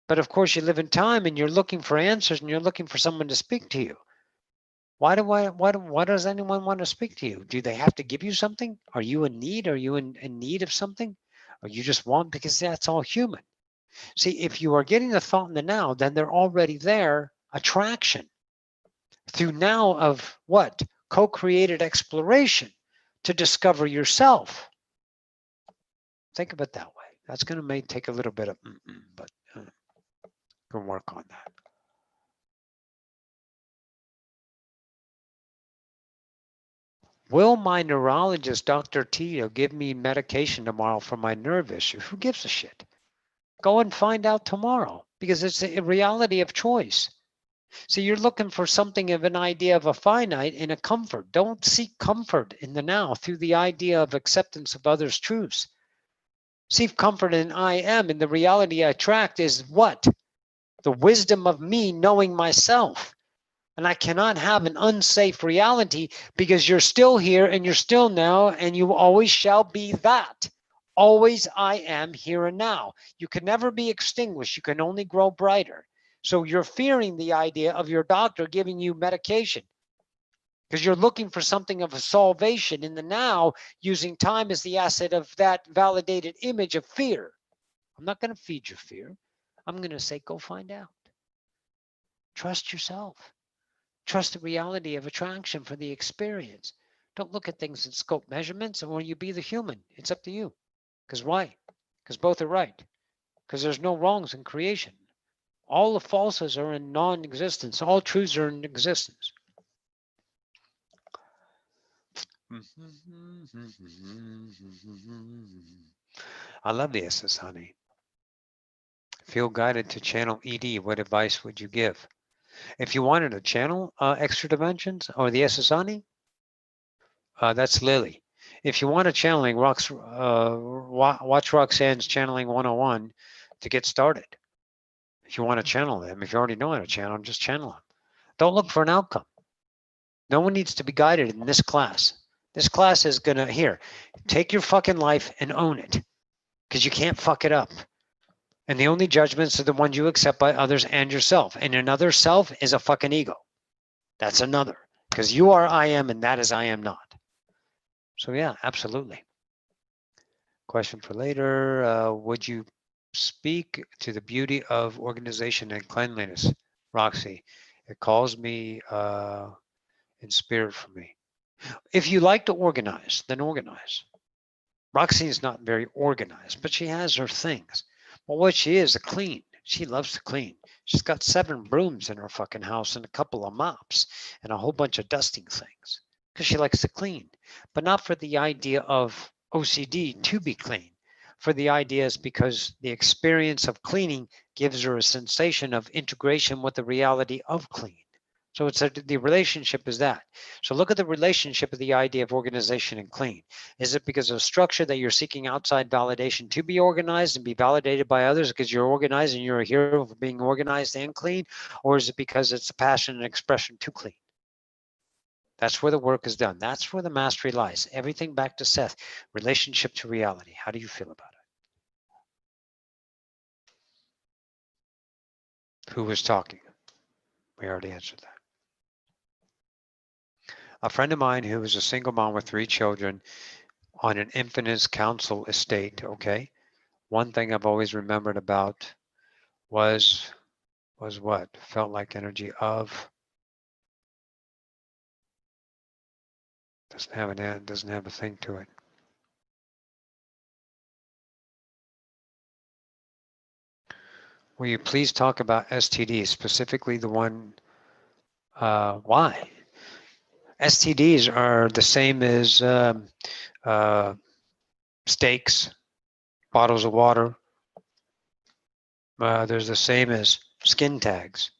But of course, you live in time and you're looking for answers and you're looking for someone to speak to you. Why does anyone want to speak to you? Do they have to give you something? Are you in need? Are you in need of something? Or you just want, because that's all human. See, if you are getting the thought in the now, then they're already there, attraction. Through now of what? Co-created exploration to discover yourself. Think of it that way. That's going to may take a little bit of, but can work on that. Will my neurologist, Dr. Tito, give me medication tomorrow for my nerve issue? Who gives a shit? Go and find out tomorrow, because it's a reality of choice. So you're looking for something of an idea of a finite and a comfort. Don't seek comfort in the now through the idea of acceptance of others' truths. Seek comfort in I am, and the reality I attract is what? The wisdom of me knowing myself. And I cannot have an unsafe reality because you're still here and you're still now and you always shall be that. Always I am here and now. You can never be extinguished. You can only grow brighter. So you're fearing the idea of your doctor giving you medication because you're looking for something of a salvation in the now, using time as the asset of that validated image of fear. I'm not going to feed you fear. I'm going to say, go find out. Trust yourself. Trust the reality of attraction for the experience. Don't look at things in scope measurements, and when you be the human, it's up to you. Because why? Because both are right. Because there's no wrongs in creation. All the falses are in non-existence. All truths are in existence. I love the SS, honey. Feel guided to channel ED. What advice would you give? If you wanted to channel extra dimensions or the SS, honey, that's Lily. If you want a channeling, watch Roxanne's Channeling 101 to get started. If you want to channel them, if you already know how to channel them, just channel them. Don't look for an outcome. No one needs to be guided in this class. This class is going to, here, take your fucking life and own it, because you can't fuck it up. And the only judgments are the ones you accept by others and yourself. And another self is a fucking ego. That's another, because you are I am and that is I am not. So yeah, absolutely. Question for later. Would you speak to the beauty of organization and cleanliness, Roxy? It calls me in spirit for me. If you like to organize, then organize. Roxy is not very organized, but she has her things. But what she is, a clean. She loves to clean. She's got 7 brooms in her fucking house and a couple of mops and a whole bunch of dusting things because she likes to clean, but not for the idea of OCD to be clean. For the idea is because the experience of cleaning gives her a sensation of integration with the reality of clean. So it's the relationship is that. So look at the relationship of the idea of organization and clean. Is it because of structure that you're seeking outside validation to be organized and be validated by others because you're organized and you're a hero for being organized and clean? Or is it because it's a passion and expression to clean? That's where the work is done. That's where the mastery lies. Everything back to Seth, relationship to reality. How do you feel about it? Who was talking? We already answered that. A friend of mine who was a single mom with 3 children on an Infinite Council estate, okay? One thing I've always remembered about was what? Felt like energy of, doesn't have an end, doesn't have a thing to it. Will you please talk about STDs, specifically the one, why? STDs are the same as steaks, bottles of water. There's the same as skin tags.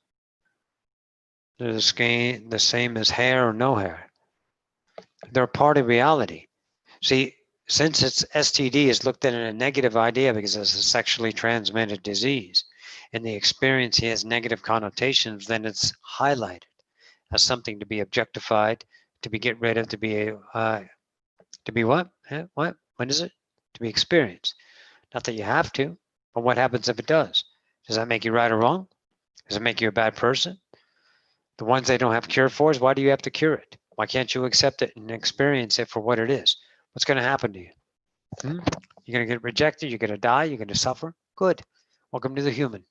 They're the same as hair or no hair. They're part of reality. See, Since it's STD is looked at in a negative idea because it's a sexually transmitted disease, and the experience has negative connotations, then it's highlighted as something to be objectified, to be get rid of, to be what? What? When is it? To be experienced. Not that you have to, but what happens if it does? Does that make you right or wrong? Does it make you a bad person? The ones they don't have cure for is why do you have to cure it? Why can't you accept it and experience it for what it is? What's going to happen to you? You're going to get rejected. You're going to die. You're going to suffer. Good. Welcome to the human.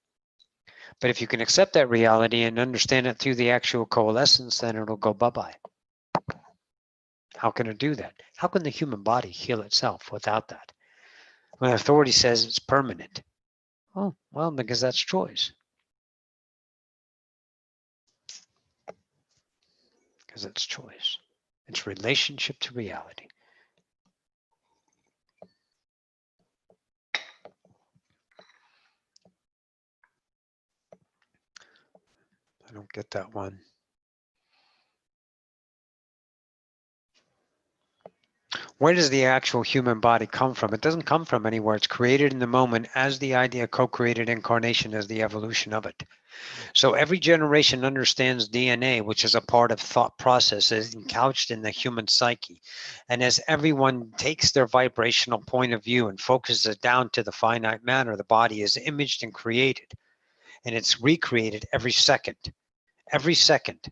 But if you can accept that reality and understand it through the actual coalescence, then it'll go bye-bye. How can it do that? How can the human body heal itself without that? When authority says it's permanent. Oh, well, because that's choice. Because it's choice. It's relationship to reality. I don't get that one. Where does the actual human body come from? It doesn't come from anywhere. It's created in the moment as the idea co-created incarnation as the evolution of it. So every generation understands DNA, which is a part of thought processes couched in the human psyche. And as everyone takes their vibrational point of view and focuses it down to the finite matter, the body is imaged and created. And it's recreated every second. Every second.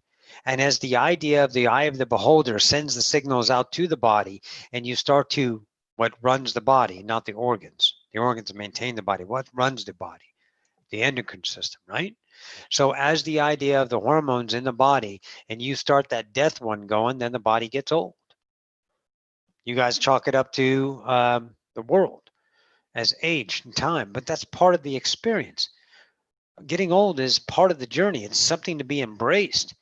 And as the idea of the eye of the beholder sends the signals out to the body, and you start to what runs the body, not the organs. The organs maintain the body. What runs the body? The endocrine system, right? So as the idea of the hormones in the body, and you start that death one going, then the body gets old. You guys chalk it up to the world as age and time, but that's part of the experience. Getting old is part of the journey. It's something to be embraced,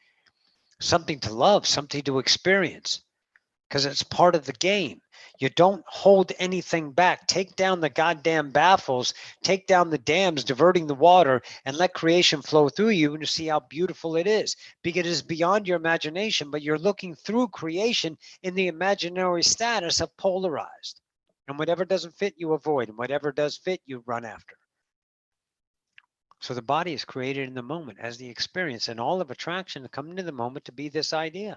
something to love, something to experience, because it's part of the game. You don't hold anything back. Take down the goddamn baffles, take down the dams diverting the water, and let creation flow through you and see how beautiful it is. Because it is beyond your imagination, but you're looking through creation in the imaginary status of polarized. And whatever doesn't fit, you avoid, and whatever does fit, you run after. So the body is created in the moment as the experience, and all of attraction come into the moment to be this idea.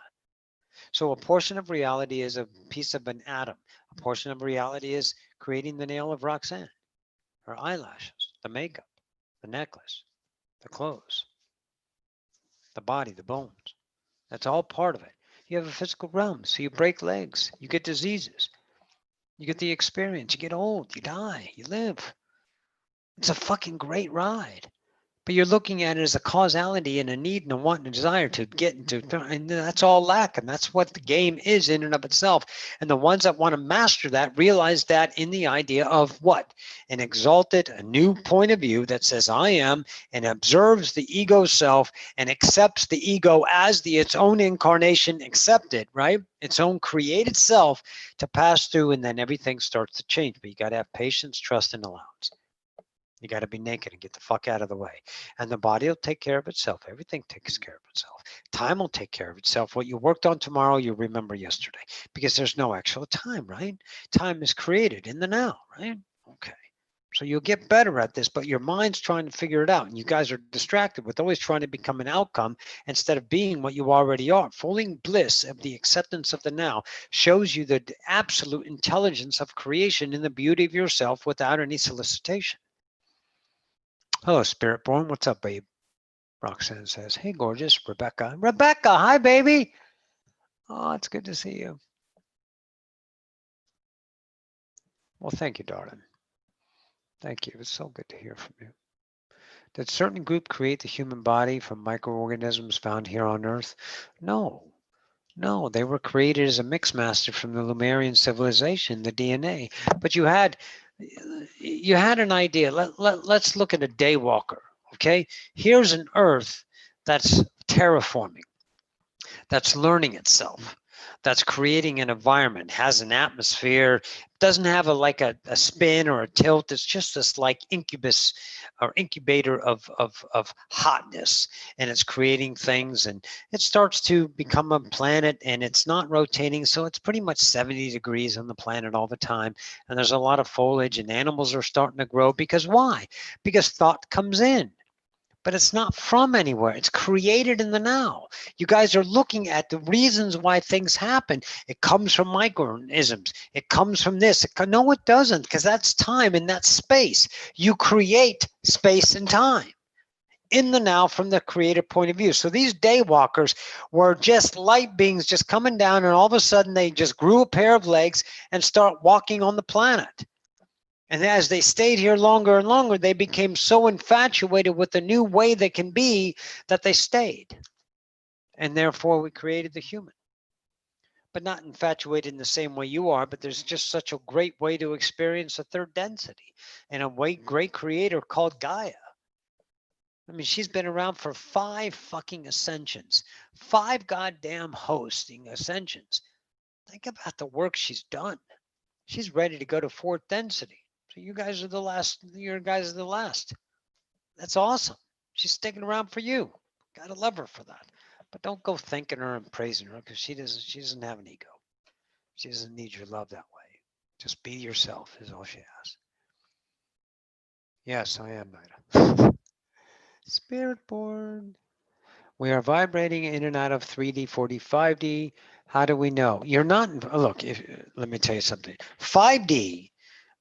So a portion of reality is a piece of an atom. A portion of reality is creating the nail of Roxanne, her eyelashes, the makeup, the necklace, the clothes, the body, the bones. That's all part of it. You have a physical realm, so you break legs, you get diseases, you get the experience, you get old, you die, you live. It's a fucking great ride. But you're looking at it as a causality and a need and a want and a desire to get into, and that's all lack. And that's what the game is in and of itself. And the ones that want to master that realize that in the idea of what? An exalted, a new point of view that says, I am, and observes the ego self and accepts the ego as its own incarnation, accepted, right? Its own created self to pass through, and then everything starts to change. But you got to have patience, trust, and allowance. You got to be naked and get the fuck out of the way. And the body will take care of itself. Everything takes care of itself. Time will take care of itself. What you worked on tomorrow, you remember yesterday, because there's no actual time, right? Time is created in the now, right? Okay. So you'll get better at this, but your mind's trying to figure it out. And you guys are distracted with always trying to become an outcome instead of being what you already are. Fully bliss of the acceptance of the now shows you the absolute intelligence of creation in the beauty of yourself without any solicitation. Hello, Spirit Born. What's up, babe? Roxanne says, hey, gorgeous. Rebecca. Rebecca, hi, baby. Oh, it's good to see you. Well, thank you, darling. Thank you. It's so good to hear from you. Did certain group create the human body from microorganisms found here on Earth? No. No, they were created as a mix master from the Lemurian civilization, the DNA. But you had an idea. Let's look at a daywalker, okay? Here's an Earth that's terraforming, that's learning itself. that's creating an environment, has an atmosphere, doesn't have a spin or a tilt. It's just this like incubus or incubator of hotness, and it's creating things, and it starts to become a planet, and it's not rotating. So it's pretty much 70 degrees on the planet all the time. And there's a lot of foliage, and animals are starting to grow. Because why? Because thought comes in. But it's not from anywhere. It's created in the now. You guys are looking at the reasons why things happen. It comes from microorganisms. It comes from this. No, it doesn't, because that's time and that's space. You create space and time in the now from the creative point of view. So these daywalkers were just light beings just coming down, and all of a sudden they just grew a pair of legs and start walking on the planet. And as they stayed here longer and longer, they became so infatuated with the new way they can be that they stayed. And therefore, we created the human. But not infatuated in the same way you are, but there's just such a great way to experience a third density and a great creator called Gaia. I mean, she's been around for 5 fucking ascensions, 5 goddamn hosting ascensions. Think about the work she's done. She's ready to go to 4th density. So you guys are the last. You guys are the last. That's awesome. She's sticking around for you. Gotta love her for that. But don't go thanking her and praising her, because she doesn't have an ego. She doesn't need your love that way. Just be yourself is all she asks. Yes, I am, Nida. Spirit born. We are vibrating in and out of 3D, 4D, 5D. How do we know? You're not. Look, let me tell you something. 5D.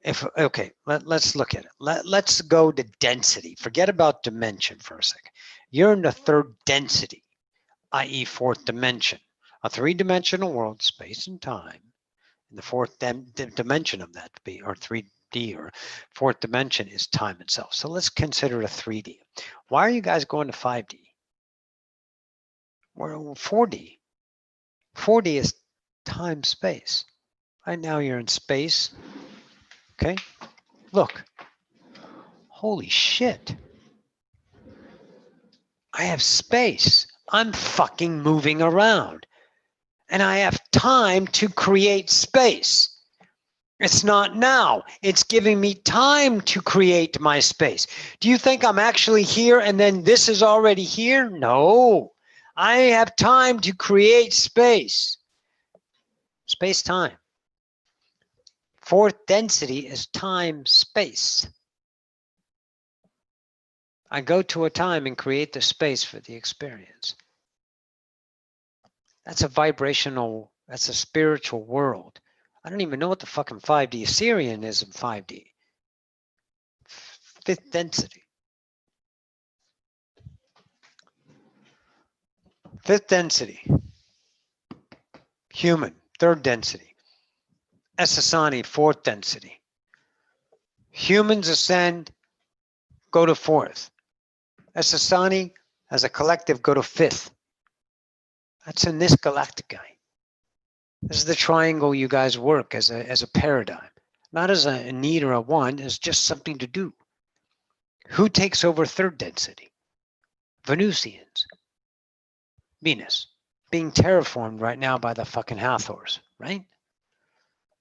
Let's look at it. Let's go to density. Forget about dimension for a second. You're in the 3rd density, i.e. 4th dimension, a 3-dimensional world, space and time. And the 4th dimension of that or 3D or 4th dimension is time itself. So let's consider a 3D. Why are you guys going to 5D? We're 4D. 4D is time, space. Right now you're in space. Okay, look. Holy shit. I have space. I'm fucking moving around. And I have time to create space. It's not now. It's giving me time to create my space. Do you think I'm actually here and then this is already here? No. I have time to create space. Space-time. 4th density is time, space. I go to a time and create the space for the experience. That's a vibrational, that's a spiritual world. I don't even know what the fucking 5D Assyrian is in 5D. 5th density. 5th density. Human, 3rd density. Essassani, 4th density. Humans ascend, go to 4th. Essassani, as a collective, go to 5th. That's in this galactica. This is the triangle you guys work as a paradigm. Not as a need or a want, as just something to do. Who takes over 3rd density? Venusians. Venus. Being terraformed right now by the fucking Hathors, right?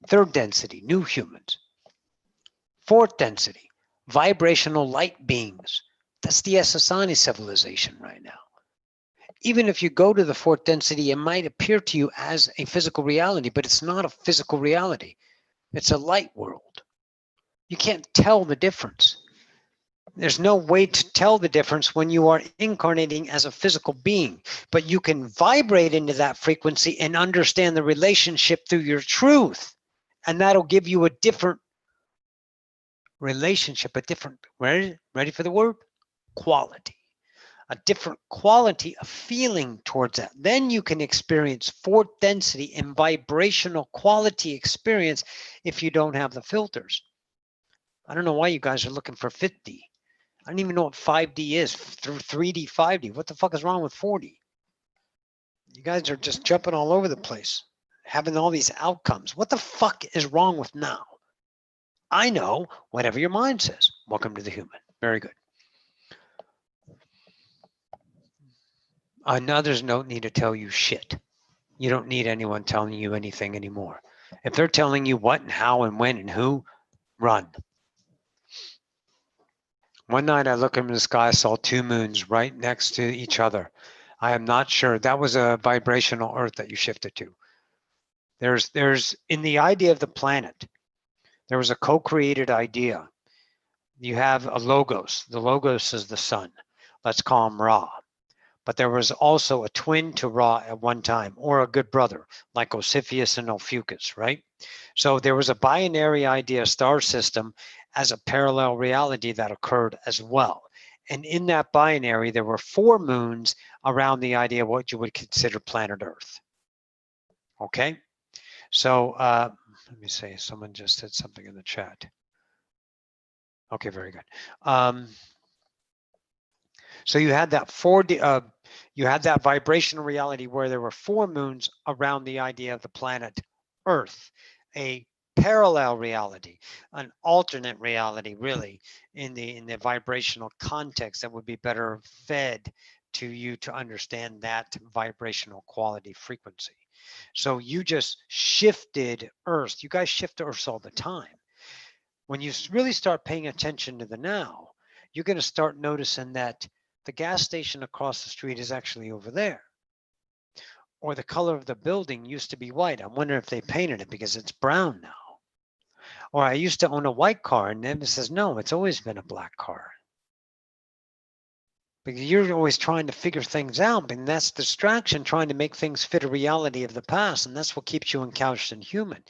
3rd density, new humans. 4th density, vibrational light beings. That's the Essassani civilization right now. Even if you go to the 4th density, it might appear to you as a physical reality, but it's not a physical reality. It's a light world. You can't tell the difference. There's no way to tell the difference when you are incarnating as a physical being, but you can vibrate into that frequency and understand the relationship through your truth. And that'll give you a different relationship, a different, ready for the word? Quality. A different quality of feeling towards that. Then you can experience 4th density and vibrational quality experience if you don't have the filters. I don't know why you guys are looking for 50. I don't even know what 5D is, through 3D, 5D. What the fuck is wrong with 4D? You guys are just jumping all over the place, having all these outcomes. What the fuck is wrong with now? I know, whatever your mind says. Welcome to the human. Very good. Another's note need to tell you shit. you don't need anyone telling you anything anymore. If they're telling you what and how and when and who, run. One night I looked up in the sky, saw two moons right next to each other. I am not sure. That was a vibrational Earth that you shifted to. There's in the idea of the planet, there was a co-created idea. You have a logos. The logos is the sun. Let's call him Ra. But there was also a twin to Ra at one time, or a good brother, like Osiphus and Ophiuchus, right? So there was a binary idea star system as a parallel reality that occurred as well. And in that binary, there were four moons around the idea of what you would consider planet Earth. Okay? So let me say, someone just said something in the chat. Okay, very good. So you had that you had that vibrational reality where there were four moons around the idea of the planet Earth, a parallel reality, an alternate reality, really, in the vibrational context that would be better fed to you to understand that vibrational quality frequency. So you just shifted Earth. You guys shift Earth all the time. When you really start paying attention to the now, you're going to start noticing that the gas station across the street is actually over there. Or the color of the building used to be white. I'm wondering if they painted it because it's brown now. Or I used to own a white car, and then it says, no, it's always been a black car. Because you're always trying to figure things out, and that's distraction, trying to make things fit a reality of the past, and that's what keeps you encouched and human.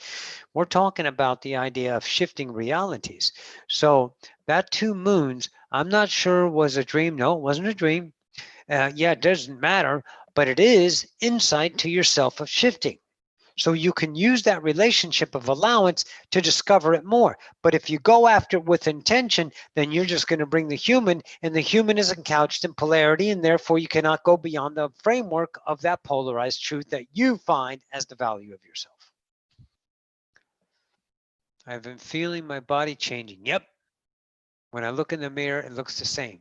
We're talking about the idea of shifting realities. So that two moons, I'm not sure was a dream. No, it wasn't a dream. Yeah, it doesn't matter, but it is insight to yourself of shifting. So you can use that relationship of allowance to discover it more. But if you go after it with intention, then you're just going to bring the human, and the human isn't couched in polarity, and therefore you cannot go beyond the framework of that polarized truth that you find as the value of yourself. I've been feeling my body changing. Yep. When I look in the mirror, it looks the same.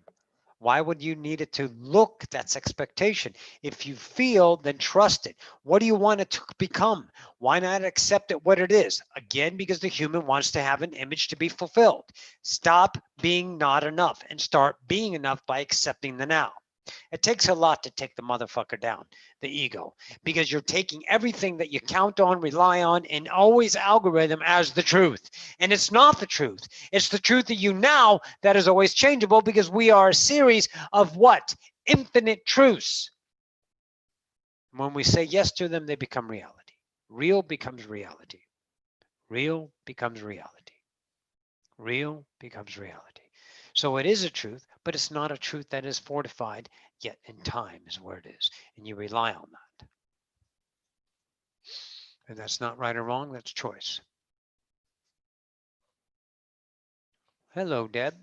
Why would you need it to look? That's expectation. If you feel, then trust it. What do you want it to become? Why not accept it what it is? Again, because the human wants to have an image to be fulfilled. Stop being not enough and start being enough by accepting the now. It takes a lot to take the motherfucker down, the ego, because you're taking everything that you count on, rely on, and always algorithm as the truth. And it's not the truth. It's the truth of you now that is always changeable, because we are a series of what? Infinite truths. When we say yes to them, they become reality. Real becomes reality. Real becomes reality. Real becomes reality. So it is a truth, but it's not a truth that is fortified, yet in time is where it is. And you rely on that. And that's not right or wrong, that's choice. Hello, Deb.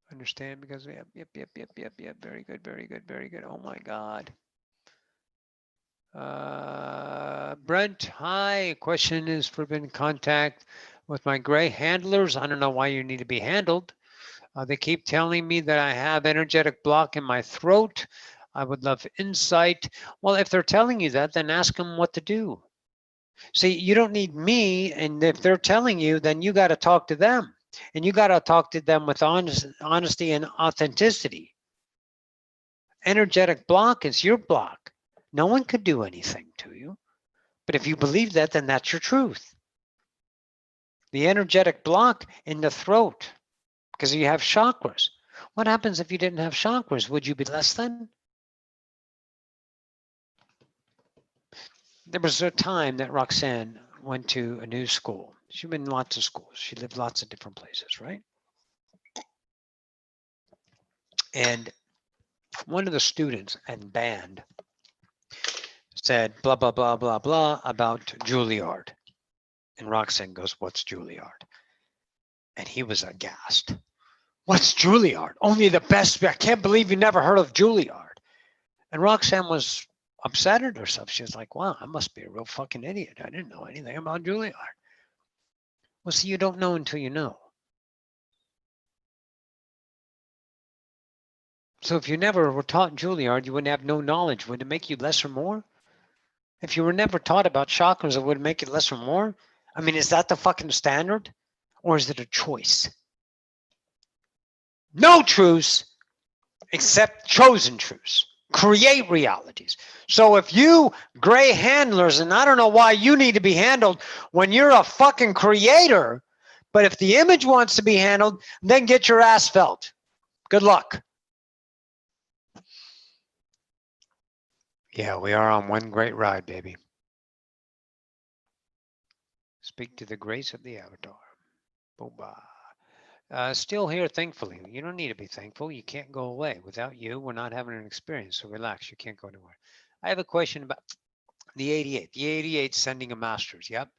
Understand because we have, yep. Very good, very good, very good. Oh my God. Brent, hi. Question is for been contact with my gray handlers. I don't know why you need to be handled. They keep telling me that I have energetic block in my throat. I would love insight. Well, if they're telling you that, then ask them what to do. See, you don't need me, and if they're telling you, then you got to talk to them, and you got to talk to them with honesty and authenticity. Energetic block is your block. No one could do anything to you. But if you believe that, then that's your truth. The energetic block in the throat, because you have chakras. What happens if you didn't have chakras? Would you be less than? There was a time that Roxanne went to a new school. She'd been in lots of schools. She lived lots of different places, right? And one of the students in band said blah, blah, blah, blah, blah about Juilliard. And Roxanne goes, what's Juilliard? And he was aghast. What's Juilliard? Only the best. I can't believe you never heard of Juilliard. And Roxanne was upset at herself. She was like, wow, I must be a real fucking idiot. I didn't know anything about Juilliard. Well, see, you don't know until you know. So if you never were taught Juilliard, you wouldn't have no knowledge. Would it make you less or more? If you were never taught about chakras, it would make it less or more. I mean, is that the fucking standard? Or is it a choice? No truths except chosen truths. Create realities. So if you gray handlers, and I don't know why you need to be handled when you're a fucking creator, but if the image wants to be handled, then get your ass felt. Good luck. Yeah, we are on one great ride, baby. Speak to the grace of the avatar. Boba. Still here, thankfully. You don't need to be thankful. You can't go away. Without you, we're not having an experience. So relax. You can't go anywhere. I have a question about the 88. The 88 sending a master's. Yep.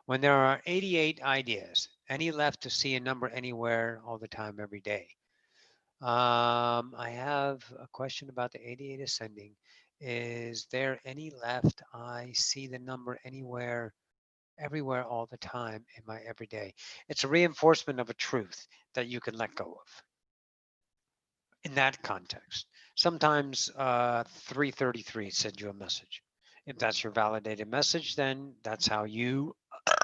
When there are 88 ideas, any left to see a number anywhere all the time, every day? I have a question about the 88 ascending. Is there any left? I see the number anywhere, everywhere, all the time in my everyday. It's a reinforcement of a truth that you can let go of in that context. Sometimes 333 sends you a message. If that's your validated message, then that's how you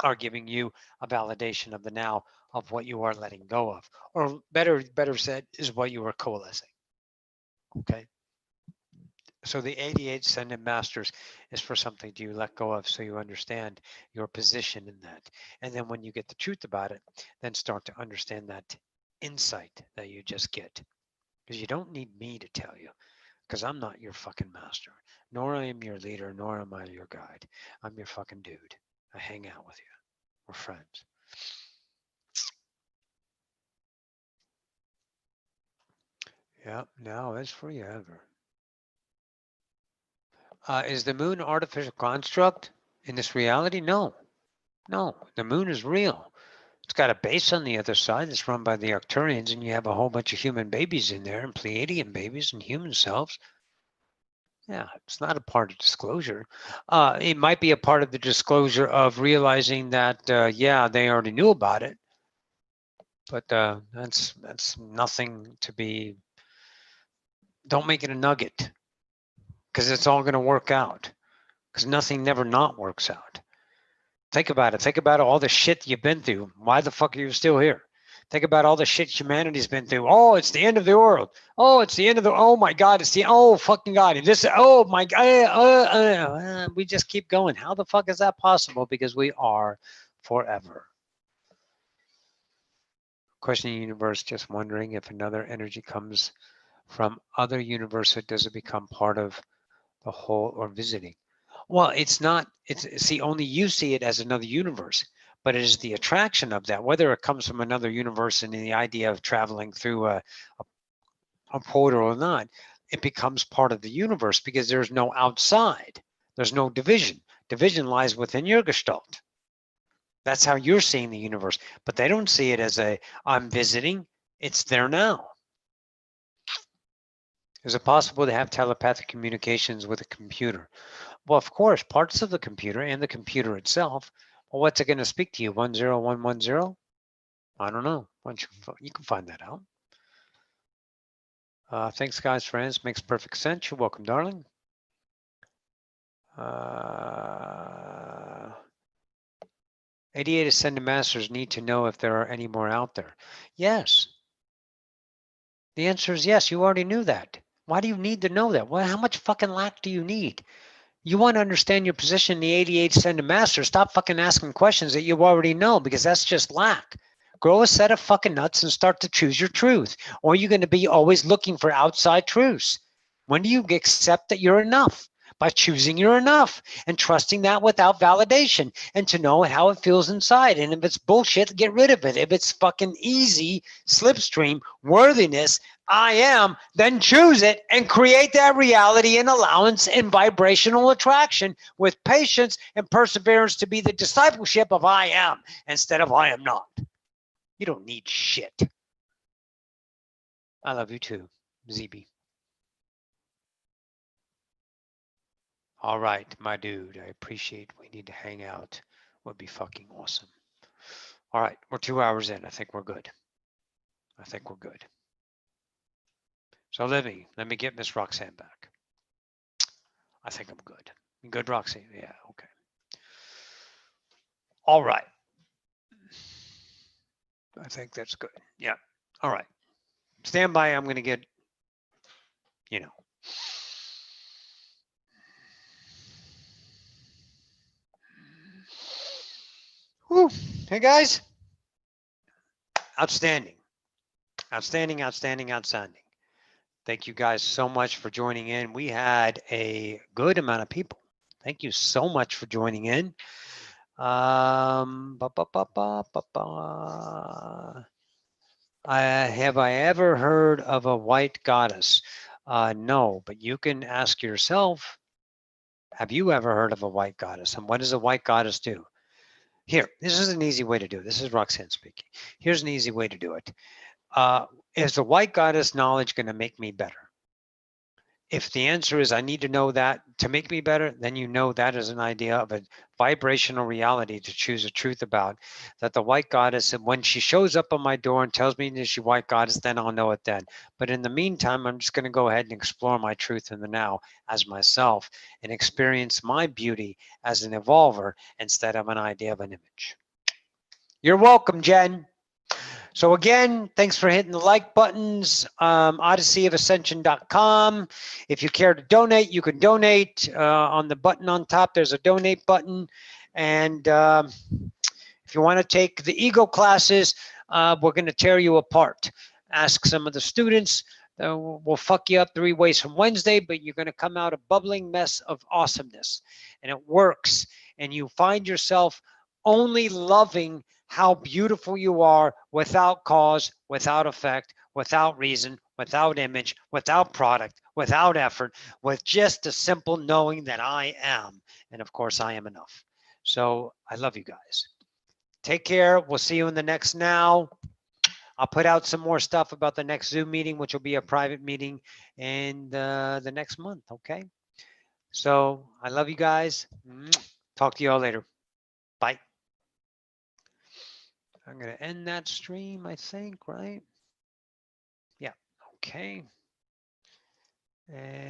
are giving you a validation of the now of what you are letting go of, or better said, is what you are coalescing. Okay. So the 88 Ascended Masters is for something you let go of so you understand your position in that. And then when you get the truth about it, then start to understand that insight that you just get. Because you don't need me to tell you, because I'm not your fucking master, nor I am your leader, nor am I your guide. I'm your fucking dude. I hang out with you. We're friends. Yep, now is forever. Is the moon an artificial construct in this reality? No, no. The moon is real. It's got a base on the other side that's run by the Arcturians, and you have a whole bunch of human babies in there, and Pleiadian babies and human selves. Yeah, it's not a part of disclosure. It might be a part of the disclosure of realizing that, yeah, they already knew about it, but that's nothing to be. Don't make it a nugget, because it's all going to work out. Because nothing never not works out. Think about it. Think about all the shit you've been through. Why the fuck are you still here? Think about all the shit humanity's been through. Oh, it's the end of the world. Oh, it's the end of the. Oh my God, it's the. Oh fucking God. And this. Oh my God. We just keep going. How the fuck is that possible? Because we are forever. Questioning the universe. Just wondering if another energy comes from other universe, does it become part of the whole or visiting? Well, it's not, it's, see, only you see it as another universe, but it is the attraction of that, whether it comes from another universe and the idea of traveling through a portal or not, it becomes part of the universe because there's no outside. There's no division. Division lies within your gestalt. That's how you're seeing the universe, but they don't see it as a, I'm visiting, it's there now. Is it possible to have telepathic communications with a computer? Well, of course, parts of the computer and the computer itself. Well, what's it going to speak to you? 10110? I don't know. Why don't you can find that out. Thanks, guys, friends. Makes perfect sense. You're welcome, darling. 88 Ascended Masters need to know if there are any more out there. Yes. The answer is yes. You already knew that. Why do you need to know that? Well, how much fucking lack do you need? You want to understand your position in the 88 Ascended Master. Stop fucking asking questions that you already know, because that's just lack. Grow a set of fucking nuts and start to choose your truth. Or you're going to be always looking for outside truths. When do you accept that you're enough? By choosing you're enough and trusting that without validation, and to know how it feels inside. And if it's bullshit, get rid of it. If it's fucking easy, slipstream, worthiness, I am, then choose it and create that reality and allowance and vibrational attraction with patience and perseverance to be the discipleship of I am instead of I am not. You don't need shit. I love you too, ZB. All right, my dude, I appreciate we need to hang out. Would be fucking awesome. All right, we're 2 hours in. I think we're good. I think we're good. So let me get Miss Roxanne back. I think I'm good. Good, Roxy. Yeah, okay. All right. I think that's good. Yeah. All right. Stand by. I'm going to get, you know. Whew. Hey, guys. Outstanding. Outstanding, outstanding, outstanding. Thank you guys so much for joining in. We had a good amount of people. Thank you so much for joining in. Ba, ba, ba, ba, ba, ba. Have I ever heard of a white goddess? No, but you can ask yourself, have you ever heard of a white goddess? And what does a white goddess do? Here, this is an easy way to do it. This is Roxanne speaking. Here's an easy way to do it. Is the white goddess knowledge going to make me better? If the answer is I need to know that to make me better, then you know that is an idea of a vibrational reality to choose a truth about. That the white goddess, and when she shows up on my door and tells me that she's white goddess, then I'll know it then. But in the meantime, I'm just going to go ahead and explore my truth in the now as myself and experience my beauty as an evolver instead of an idea of an image. You're welcome, Jen. So again, thanks for hitting the like buttons, odysseyofascension.com. If you care to donate, you can donate. On the button on top, there's a donate button. And if you want to take the ego classes, we're going to tear you apart. Ask some of the students. We'll fuck you up 3 ways from Wednesday, but you're going to come out a bubbling mess of awesomeness. And it works. And you find yourself only loving how beautiful you are without cause, without effect, without reason, without image, without product, without effort, with just a simple knowing that I am. And of course, I am enough. So I love you guys. Take care. We'll see you in the next now. I'll put out some more stuff about the next Zoom meeting, which will be a private meeting in the next month. Okay. So I love you guys. Talk to you all later. Bye. I'm going to end that stream, I think, right? Yeah. Okay. And